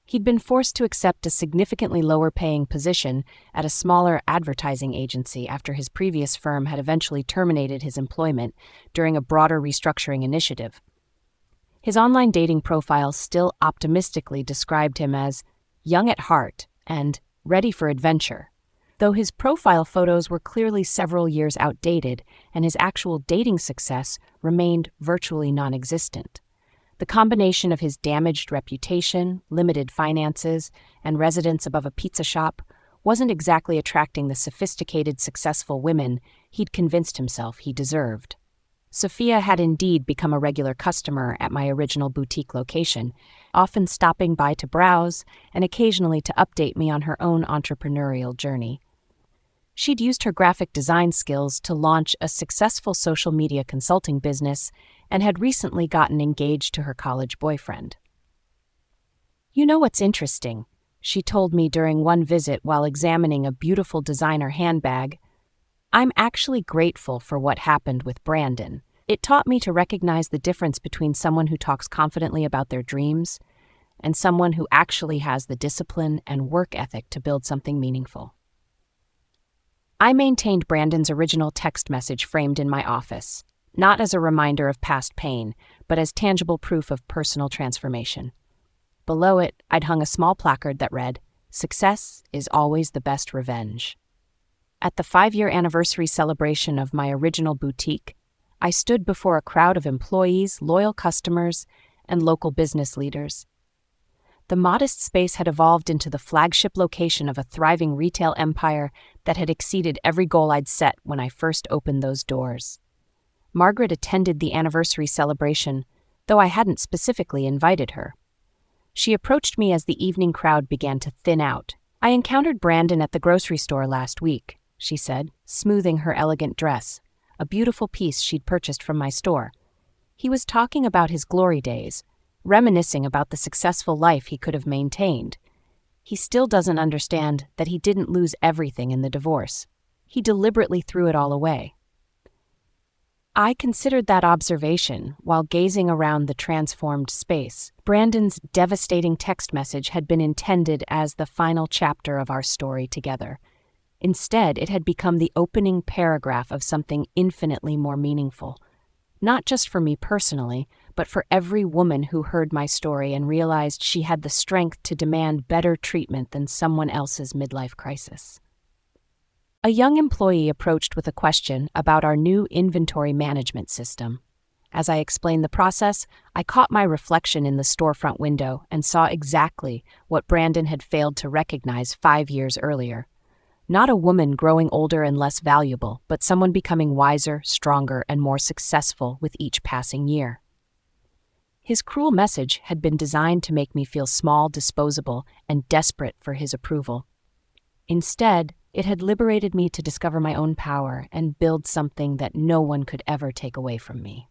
He'd been forced to accept a significantly lower-paying position at a smaller advertising agency after his previous firm had eventually terminated his employment during a broader restructuring initiative. His online dating profile still optimistically described him as young at heart and ready for adventure, though his profile photos were clearly several years outdated and his actual dating success remained virtually non-existent. The combination of his damaged reputation, limited finances, and residence above a pizza shop wasn't exactly attracting the sophisticated, successful women he'd convinced himself he deserved. Sophia had indeed become a regular customer at my original boutique location, often stopping by to browse and occasionally to update me on her own entrepreneurial journey. She'd used her graphic design skills to launch a successful social media consulting business and had recently gotten engaged to her college boyfriend. "You know what's interesting?" she told me during one visit while examining a beautiful designer handbag. "I'm actually grateful for what happened with Brandon. It taught me to recognize the difference between someone who talks confidently about their dreams and someone who actually has the discipline and work ethic to build something meaningful." I maintained Brandon's original text message framed in my office, not as a reminder of past pain, but as tangible proof of personal transformation. Below it, I'd hung a small placard that read, "Success is always the best revenge." At the 5-year anniversary celebration of my original boutique, I stood before a crowd of employees, loyal customers, and local business leaders. The modest space had evolved into the flagship location of a thriving retail empire that had exceeded every goal I'd set when I first opened those doors. Margaret attended the anniversary celebration, though I hadn't specifically invited her. She approached me as the evening crowd began to thin out. "I encountered Brandon at the grocery store last week," she said, smoothing her elegant dress, a beautiful piece she'd purchased from my store. "He was talking about his glory days, reminiscing about the successful life he could have maintained. He still doesn't understand that he didn't lose everything in the divorce. He deliberately threw it all away." I considered that observation while gazing around the transformed space. Brandon's devastating text message had been intended as the final chapter of our story together. Instead, it had become the opening paragraph of something infinitely more meaningful, not just for me personally, but for every woman who heard my story and realized she had the strength to demand better treatment than someone else's midlife crisis. A young employee approached with a question about our new inventory management system. As I explained the process, I caught my reflection in the storefront window and saw exactly what Brandon had failed to recognize 5 years earlier. Not a woman growing older and less valuable, but someone becoming wiser, stronger, and more successful with each passing year. His cruel message had been designed to make me feel small, disposable, and desperate for his approval. Instead, it had liberated me to discover my own power and build something that no one could ever take away from me.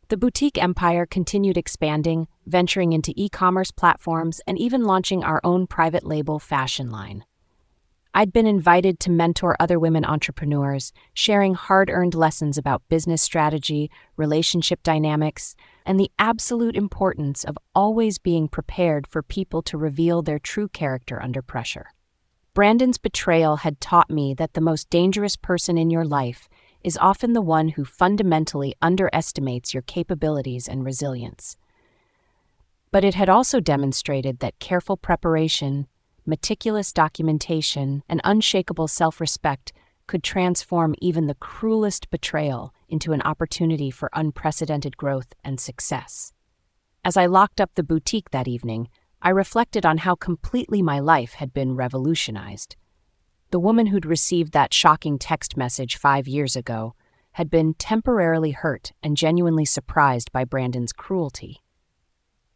The boutique empire continued expanding, venturing into e-commerce platforms and even launching our own private label fashion line. I'd been invited to mentor other women entrepreneurs, sharing hard-earned lessons about business strategy, relationship dynamics, and the absolute importance of always being prepared for people to reveal their true character under pressure. Brandon's betrayal had taught me that the most dangerous person in your life is often the one who fundamentally underestimates your capabilities and resilience. But it had also demonstrated that careful preparation, meticulous documentation, and unshakable self-respect could transform even the cruelest betrayal into an opportunity for unprecedented growth and success. As I locked up the boutique that evening, I reflected on how completely my life had been revolutionized. The woman who'd received that shocking text message 5 years ago had been temporarily hurt and genuinely surprised by Brandon's cruelty.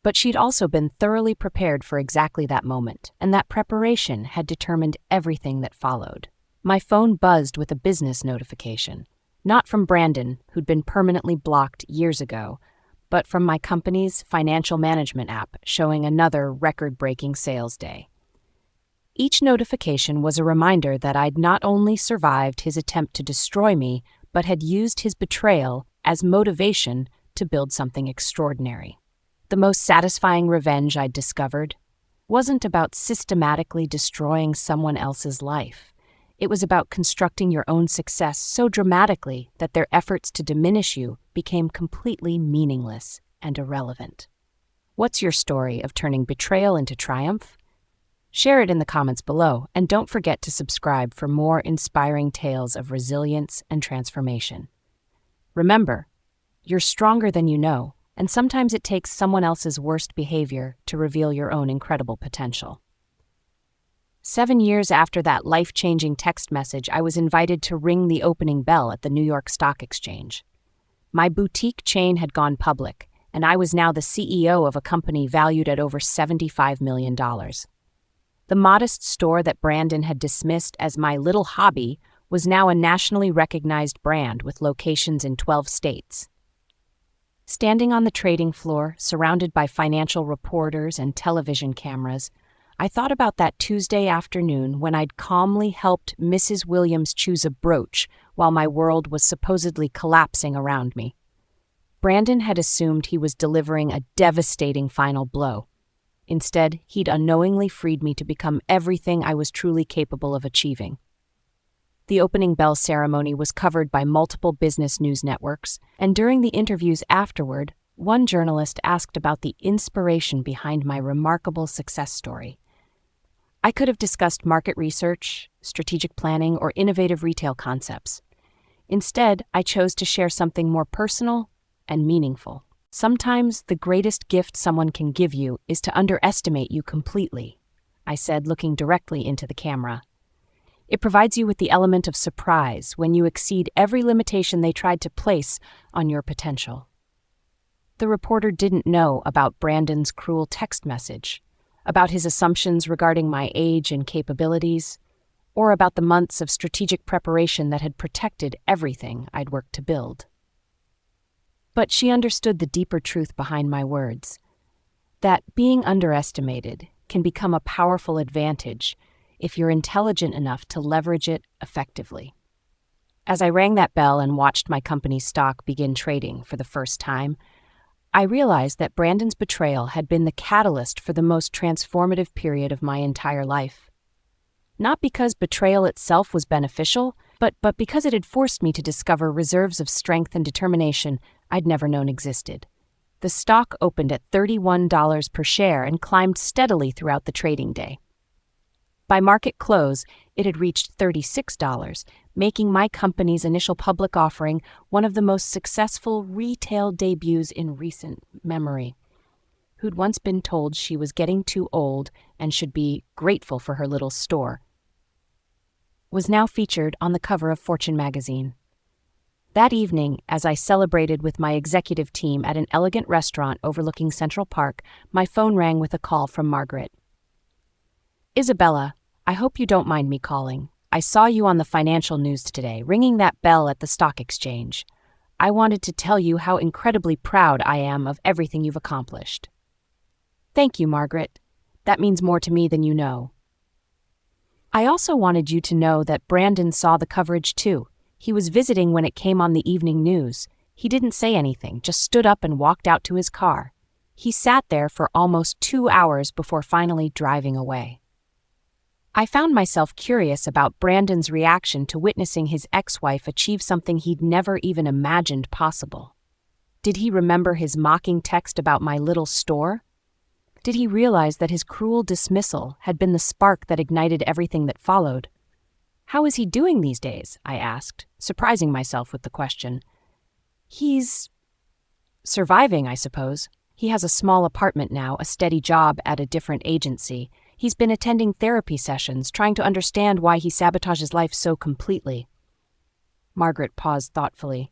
But she'd also been thoroughly prepared for exactly that moment, and that preparation had determined everything that followed. My phone buzzed with a business notification, not from Brandon, who'd been permanently blocked years ago, but from my company's financial management app showing another record-breaking sales day. Each notification was a reminder that I'd not only survived his attempt to destroy me, but had used his betrayal as motivation to build something extraordinary. The most satisfying revenge I'd discovered wasn't about systematically destroying someone else's life. It was about constructing your own success so dramatically that their efforts to diminish you became completely meaningless and irrelevant. What's your story of turning betrayal into triumph? Share it in the comments below, and don't forget to subscribe for more inspiring tales of resilience and transformation. Remember, you're stronger than you know, and sometimes it takes someone else's worst behavior to reveal your own incredible potential. 7 years after that life-changing text message, I was invited to ring the opening bell at the New York Stock Exchange. My boutique chain had gone public, and I was now the CEO of a company valued at over $75 million. The modest store that Brandon had dismissed as my little hobby was now a nationally recognized brand with locations in 12 states. Standing on the trading floor, surrounded by financial reporters and television cameras, I thought about that Tuesday afternoon when I'd calmly helped Mrs. Williams choose a brooch while my world was supposedly collapsing around me. Brandon had assumed he was delivering a devastating final blow. Instead, he'd unknowingly freed me to become everything I was truly capable of achieving. The opening bell ceremony was covered by multiple business news networks, and during the interviews afterward, one journalist asked about the inspiration behind my remarkable success story. I could have discussed market research, strategic planning, or innovative retail concepts. Instead, I chose to share something more personal and meaningful. Sometimes the greatest gift someone can give you is to underestimate you completely, I said, looking directly into the camera. It provides you with the element of surprise when you exceed every limitation they tried to place on your potential. The reporter didn't know about Brandon's cruel text message, about his assumptions regarding my age and capabilities, or about the months of strategic preparation that had protected everything I'd worked to build. But she understood the deeper truth behind my words, that being underestimated can become a powerful advantage if you're intelligent enough to leverage it effectively. As I rang that bell and watched my company's stock begin trading for the first time, I realized that Brandon's betrayal had been the catalyst for the most transformative period of my entire life. Not because betrayal itself was beneficial, but because it had forced me to discover reserves of strength and determination I'd never known existed. The stock opened at $31 per share and climbed steadily throughout the trading day. By market close, it had reached $36, making my company's initial public offering one of the most successful retail debuts in recent memory. Who'd once been told she was getting too old and should be grateful for her little store, was now featured on the cover of Fortune magazine. That evening, as I celebrated with my executive team at an elegant restaurant overlooking Central Park, my phone rang with a call from Margaret. "Isabella, I hope you don't mind me calling. I saw you on the financial news today, ringing that bell at the stock exchange. I wanted to tell you how incredibly proud I am of everything you've accomplished." "Thank you, Margaret. That means more to me than you know. I also wanted you to know that Brandon saw the coverage too. He was visiting when it came on the evening news. He didn't say anything, just stood up and walked out to his car. He sat there for almost 2 hours before finally driving away." I found myself curious about Brandon's reaction to witnessing his ex-wife achieve something he'd never even imagined possible. Did he remember his mocking text about my little store? Did he realize that his cruel dismissal had been the spark that ignited everything that followed? "How is he doing these days?" I asked, surprising myself with the question. "He's surviving, I suppose. He has a small apartment now, a steady job at a different agency. He's been attending therapy sessions, trying to understand why he sabotages life so completely." Margaret paused thoughtfully.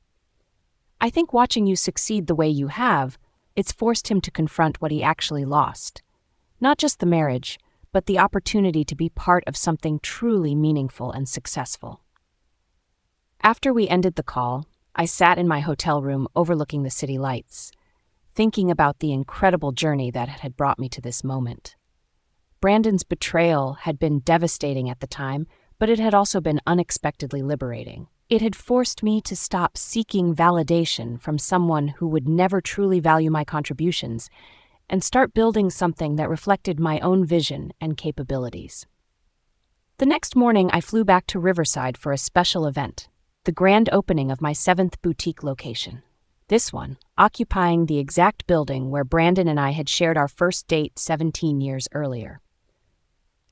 "I think watching you succeed the way you have, it's forced him to confront what he actually lost. Not just the marriage, but the opportunity to be part of something truly meaningful and successful." After we ended the call, I sat in my hotel room overlooking the city lights, thinking about the incredible journey that had brought me to this moment. Brandon's betrayal had been devastating at the time, but it had also been unexpectedly liberating. It had forced me to stop seeking validation from someone who would never truly value my contributions and start building something that reflected my own vision and capabilities. The next morning, I flew back to Riverside for a special event, the grand opening of my 7th boutique location. This one, occupying the exact building where Brandon and I had shared our first date 17 years earlier.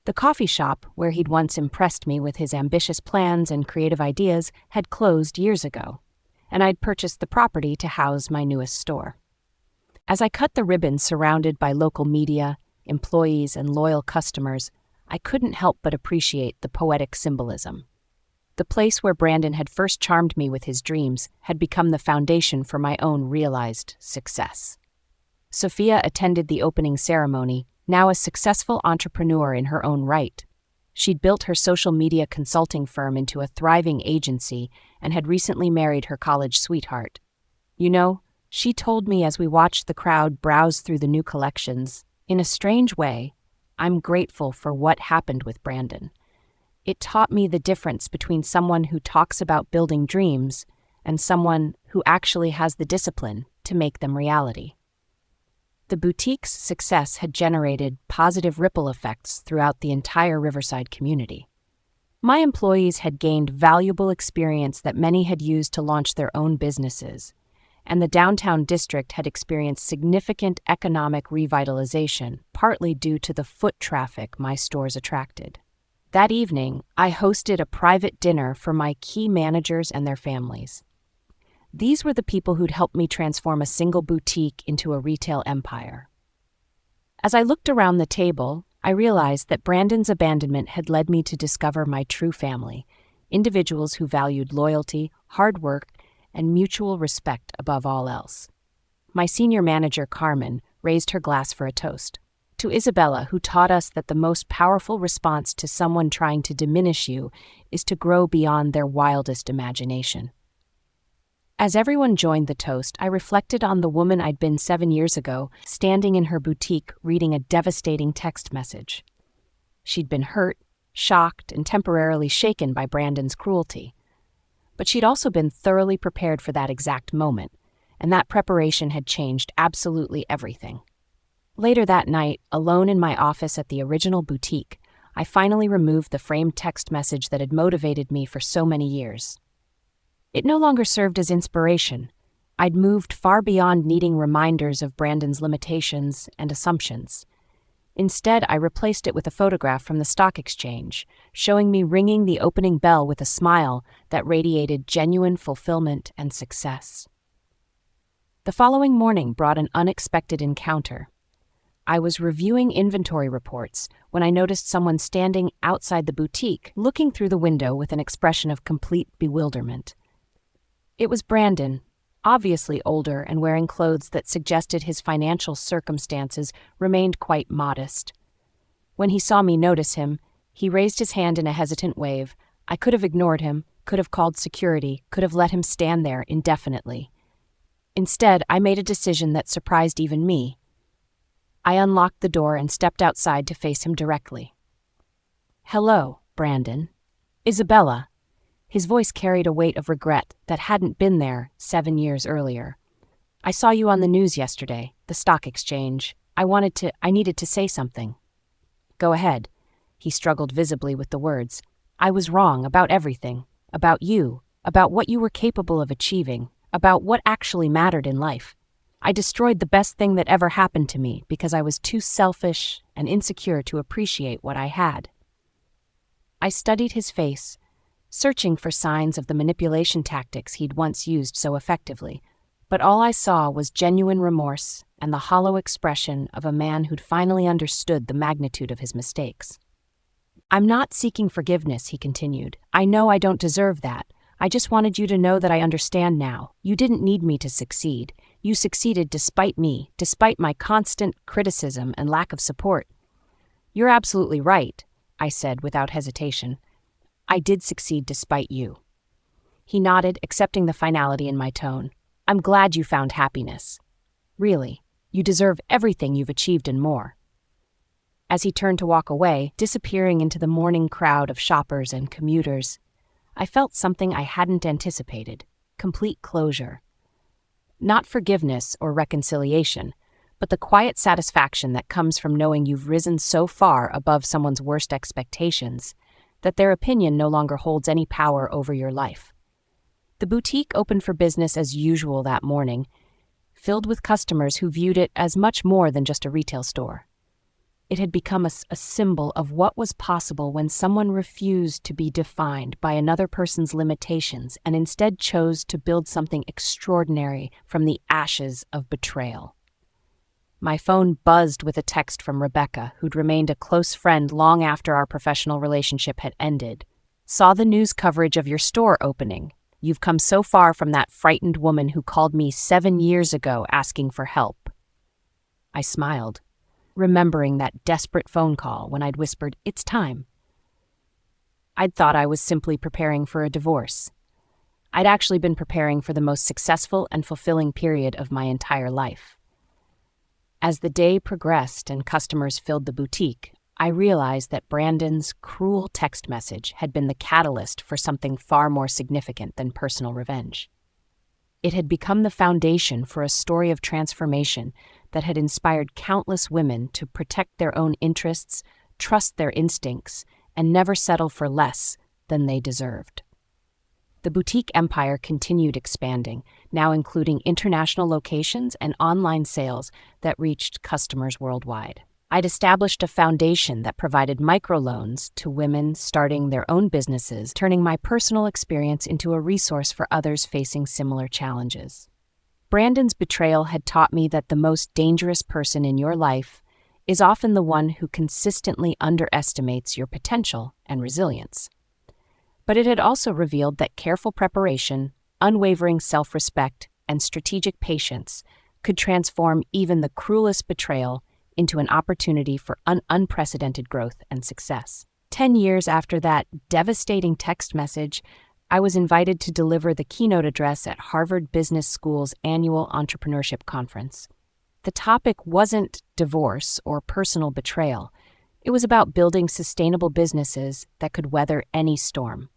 The coffee shop, where he'd once impressed me with his ambitious plans and creative ideas, had closed years ago, and I'd purchased the property to house my newest store. As I cut the ribbon surrounded by local media, employees, and loyal customers, I couldn't help but appreciate the poetic symbolism. The place where Brandon had first charmed me with his dreams had become the foundation for my own realized success. Sophia attended the opening ceremony, now a successful entrepreneur in her own right. She'd built her social media consulting firm into a thriving agency and had recently married her college sweetheart. "You know," she told me as we watched the crowd browse through the new collections, "in a strange way, I'm grateful for what happened with Brandon. It taught me the difference between someone who talks about building dreams and someone who actually has the discipline to make them reality." The boutique's success had generated positive ripple effects throughout the entire Riverside community. My employees had gained valuable experience that many had used to launch their own businesses, and the downtown district had experienced significant economic revitalization, partly due to the foot traffic my stores attracted. That evening, I hosted a private dinner for my key managers and their families. These were the people who'd helped me transform a single boutique into a retail empire. As I looked around the table, I realized that Brandon's abandonment had led me to discover my true family, individuals who valued loyalty, hard work, and mutual respect above all else. My senior manager, Carmen, raised her glass for a toast. "To Isabella, who taught us that the most powerful response to someone trying to diminish you is to grow beyond their wildest imagination." As everyone joined the toast, I reflected on the woman I'd been 7 years ago, standing in her boutique reading a devastating text message. She'd been hurt, shocked, and temporarily shaken by Brandon's cruelty. But she'd also been thoroughly prepared for that exact moment, and that preparation had changed absolutely everything. Later that night, alone in my office at the original boutique, I finally removed the framed text message that had motivated me for so many years. It no longer served as inspiration. I'd moved far beyond needing reminders of Brandon's limitations and assumptions. Instead, I replaced it with a photograph from the stock exchange, showing me ringing the opening bell with a smile that radiated genuine fulfillment and success. The following morning brought an unexpected encounter. I was reviewing inventory reports when I noticed someone standing outside the boutique, looking through the window with an expression of complete bewilderment. It was Brandon, obviously older and wearing clothes that suggested his financial circumstances remained quite modest. When he saw me notice him, he raised his hand in a hesitant wave. I could have ignored him, could have called security, could have let him stand there indefinitely. Instead, I made a decision that surprised even me. I unlocked the door and stepped outside to face him directly. "Hello, Brandon." "Isabella." His voice carried a weight of regret that hadn't been there 7 years earlier. "I saw you on the news yesterday, the stock exchange. I needed to say something." "Go ahead." He struggled visibly with the words. "I was wrong about everything. About you, about what you were capable of achieving, about what actually mattered in life. I destroyed the best thing that ever happened to me because I was too selfish and insecure to appreciate what I had." I studied his face, searching for signs of the manipulation tactics he'd once used so effectively, but all I saw was genuine remorse and the hollow expression of a man who'd finally understood the magnitude of his mistakes. "I'm not seeking forgiveness," he continued. "I know I don't deserve that. I just wanted you to know that I understand now. You didn't need me to succeed. You succeeded despite me, despite my constant criticism and lack of support." "You're absolutely right," I said without hesitation. "I did succeed despite you." He nodded, accepting the finality in my tone. "I'm glad you found happiness. Really, you deserve everything you've achieved and more." As he turned to walk away, disappearing into the morning crowd of shoppers and commuters, I felt something I hadn't anticipated: complete closure. Not forgiveness or reconciliation, but the quiet satisfaction that comes from knowing you've risen so far above someone's worst expectations that their opinion no longer holds any power over your life. The boutique opened for business as usual that morning, filled with customers who viewed it as much more than just a retail store. It had become a symbol of what was possible when someone refused to be defined by another person's limitations and instead chose to build something extraordinary from the ashes of betrayal. My phone buzzed with a text from Rebecca, who'd remained a close friend long after our professional relationship had ended. "Saw the news coverage of your store opening. You've come so far from that frightened woman who called me 7 years ago asking for help." I smiled, remembering that desperate phone call when I'd whispered, "It's time." I'd thought I was simply preparing for a divorce. I'd actually been preparing for the most successful and fulfilling period of my entire life. As the day progressed and customers filled the boutique, I realized that Brandon's cruel text message had been the catalyst for something far more significant than personal revenge. It had become the foundation for a story of transformation that had inspired countless women to protect their own interests, trust their instincts, and never settle for less than they deserved. The boutique empire continued expanding, now including international locations and online sales that reached customers worldwide. I'd established a foundation that provided microloans to women starting their own businesses, turning my personal experience into a resource for others facing similar challenges. Brandon's betrayal had taught me that the most dangerous person in your life is often the one who consistently underestimates your potential and resilience. But it had also revealed that careful preparation, unwavering self-respect, and strategic patience could transform even the cruelest betrayal into an opportunity for unprecedented growth and success. 10 years after that devastating text message, I was invited to deliver the keynote address at Harvard Business School's annual entrepreneurship conference. The topic wasn't divorce or personal betrayal. It was about building sustainable businesses that could weather any storm.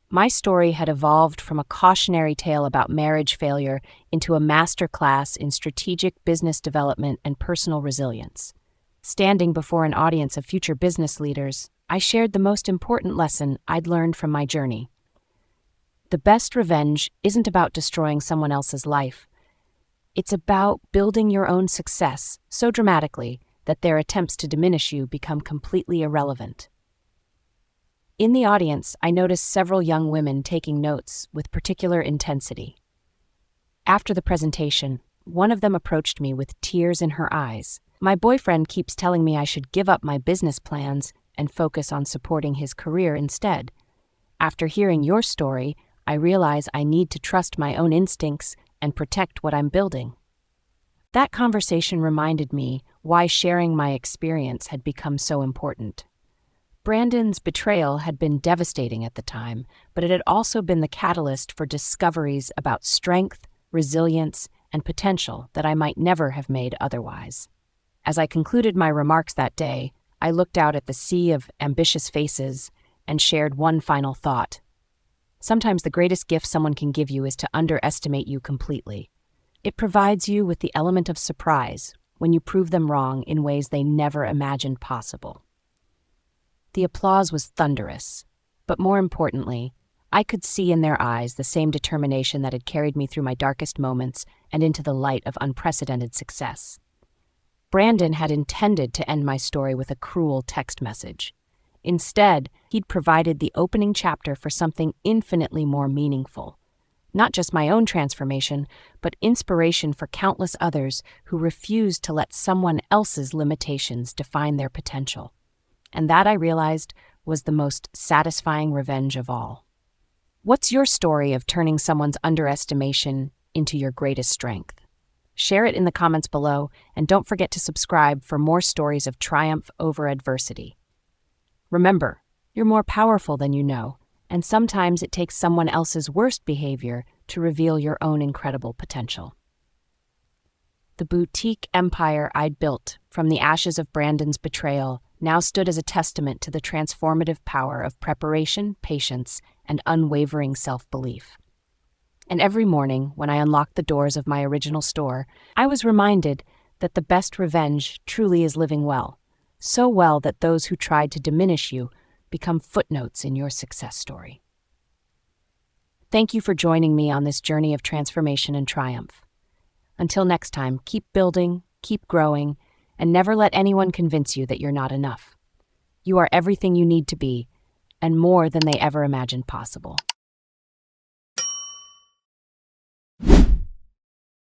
My story had evolved from a cautionary tale about marriage failure into a masterclass in strategic business development and personal resilience. Standing before an audience of future business leaders, I shared the most important lesson I'd learned from my journey. The best revenge isn't about destroying someone else's life. It's about building your own success so dramatically that their attempts to diminish you become completely irrelevant. In the audience, I noticed several young women taking notes with particular intensity. After the presentation, one of them approached me with tears in her eyes. "My boyfriend keeps telling me I should give up my business plans and focus on supporting his career instead. After hearing your story, I realize I need to trust my own instincts and protect what I'm building." That conversation reminded me why sharing my experience had become so important. Brandon's betrayal had been devastating at the time, but it had also been the catalyst for discoveries about strength, resilience, and potential that I might never have made otherwise. As I concluded my remarks that day, I looked out at the sea of ambitious faces and shared one final thought. Sometimes the greatest gift someone can give you is to underestimate you completely. It provides you with the element of surprise when you prove them wrong in ways they never imagined possible. The applause was thunderous, but more importantly, I could see in their eyes the same determination that had carried me through my darkest moments and into the light of unprecedented success. Brandon had intended to end my story with a cruel text message. Instead, he'd provided the opening chapter for something infinitely more meaningful. Not just my own transformation, but inspiration for countless others who refused to let someone else's limitations define their potential. And that, I realized, was the most satisfying revenge of all. What's your story of turning someone's underestimation into your greatest strength? Share it in the comments below, and don't forget to subscribe for more stories of triumph over adversity. Remember, you're more powerful than you know, and sometimes it takes someone else's worst behavior to reveal your own incredible potential. The boutique empire I'd built from the ashes of Brandon's betrayal now stood as a testament to the transformative power of preparation, patience, and unwavering self-belief. And every morning, when I unlocked the doors of my original store, I was reminded that the best revenge truly is living well, so well that those who tried to diminish you become footnotes in your success story. Thank you for joining me on this journey of transformation and triumph. Until next time, keep building, keep growing, and never let anyone convince you that you're not enough. You are everything you need to be, and more than they ever imagined possible.